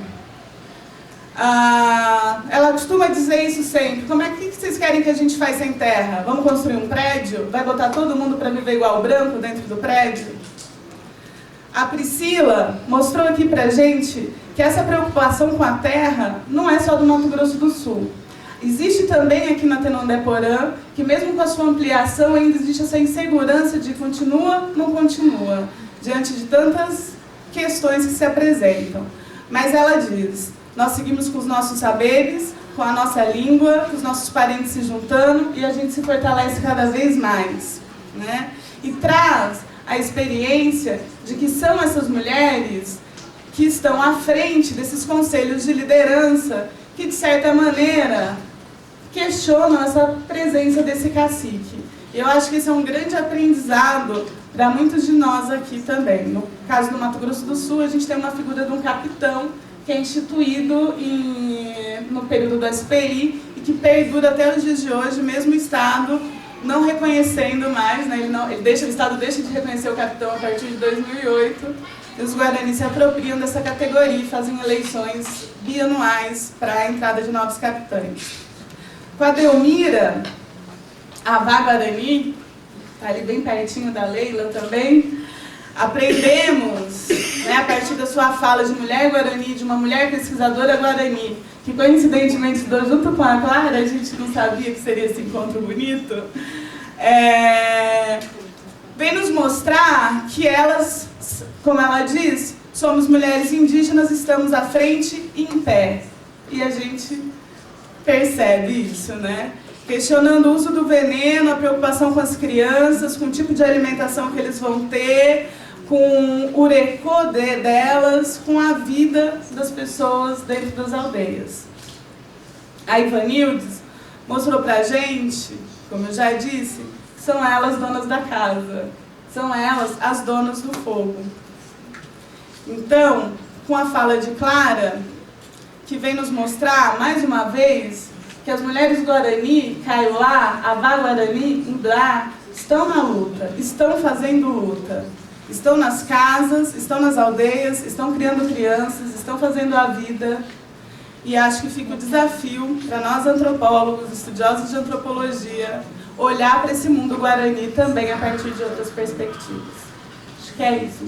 F: Ela costuma dizer isso sempre. Como é que vocês querem que a gente faça sem terra? Vamos construir um prédio? Vai botar todo mundo para viver igual o branco dentro do prédio? A Priscila mostrou aqui pra gente que essa preocupação com a terra não é só do Mato Grosso do Sul. Existe também aqui na Tenondeporã, que mesmo com a sua ampliação ainda existe essa insegurança de continua, não continua, diante de tantas questões que se apresentam. Mas ela diz, nós seguimos com os nossos saberes, com a nossa língua, com os nossos parentes se juntando e a gente se fortalece cada vez mais, né? E traz a experiência de que são essas mulheres que estão à frente desses conselhos de liderança que, de certa maneira, questionam essa presença desse cacique. Eu acho que isso é um grande aprendizado para muitos de nós aqui também. No caso do Mato Grosso do Sul, a gente tem uma figura de um capitão que é instituído no período do SPI e que perdura até os dias de hoje, mesmo o Estado não reconhecendo mais, né? O Estado deixa de reconhecer o capitão a partir de 2008, e os guaranis se apropriam dessa categoria e fazem eleições bianuais para a entrada de novos capitães. Com a Delmira, a Vá Guarani, está ali bem pertinho da Leila também, aprendemos, né, a partir da sua fala de mulher guarani, de uma mulher pesquisadora guarani, que coincidentemente estudou junto com a Clara, a gente não sabia que seria esse encontro bonito, vem nos mostrar que elas, como ela diz, somos mulheres indígenas, estamos à frente e em pé. E a gente percebe isso, né? Questionando o uso do veneno, a preocupação com as crianças, com o tipo de alimentação que eles vão ter, com o recô delas, com a vida das pessoas dentro das aldeias. A Ivanildes mostrou pra gente, como eu já disse, são elas donas da casa, são elas as donas do fogo. Então, com a fala de Clara, que vem nos mostrar, mais uma vez, que as mulheres Guarani, Kaiowá, Avá Guarani, Indá, estão na luta, estão fazendo luta. Estão nas casas, estão nas aldeias, estão criando crianças, estão fazendo a vida. E acho que fica o desafio para nós antropólogos, estudiosos de antropologia, olhar para esse mundo Guarani também a partir de outras perspectivas. Acho que é isso.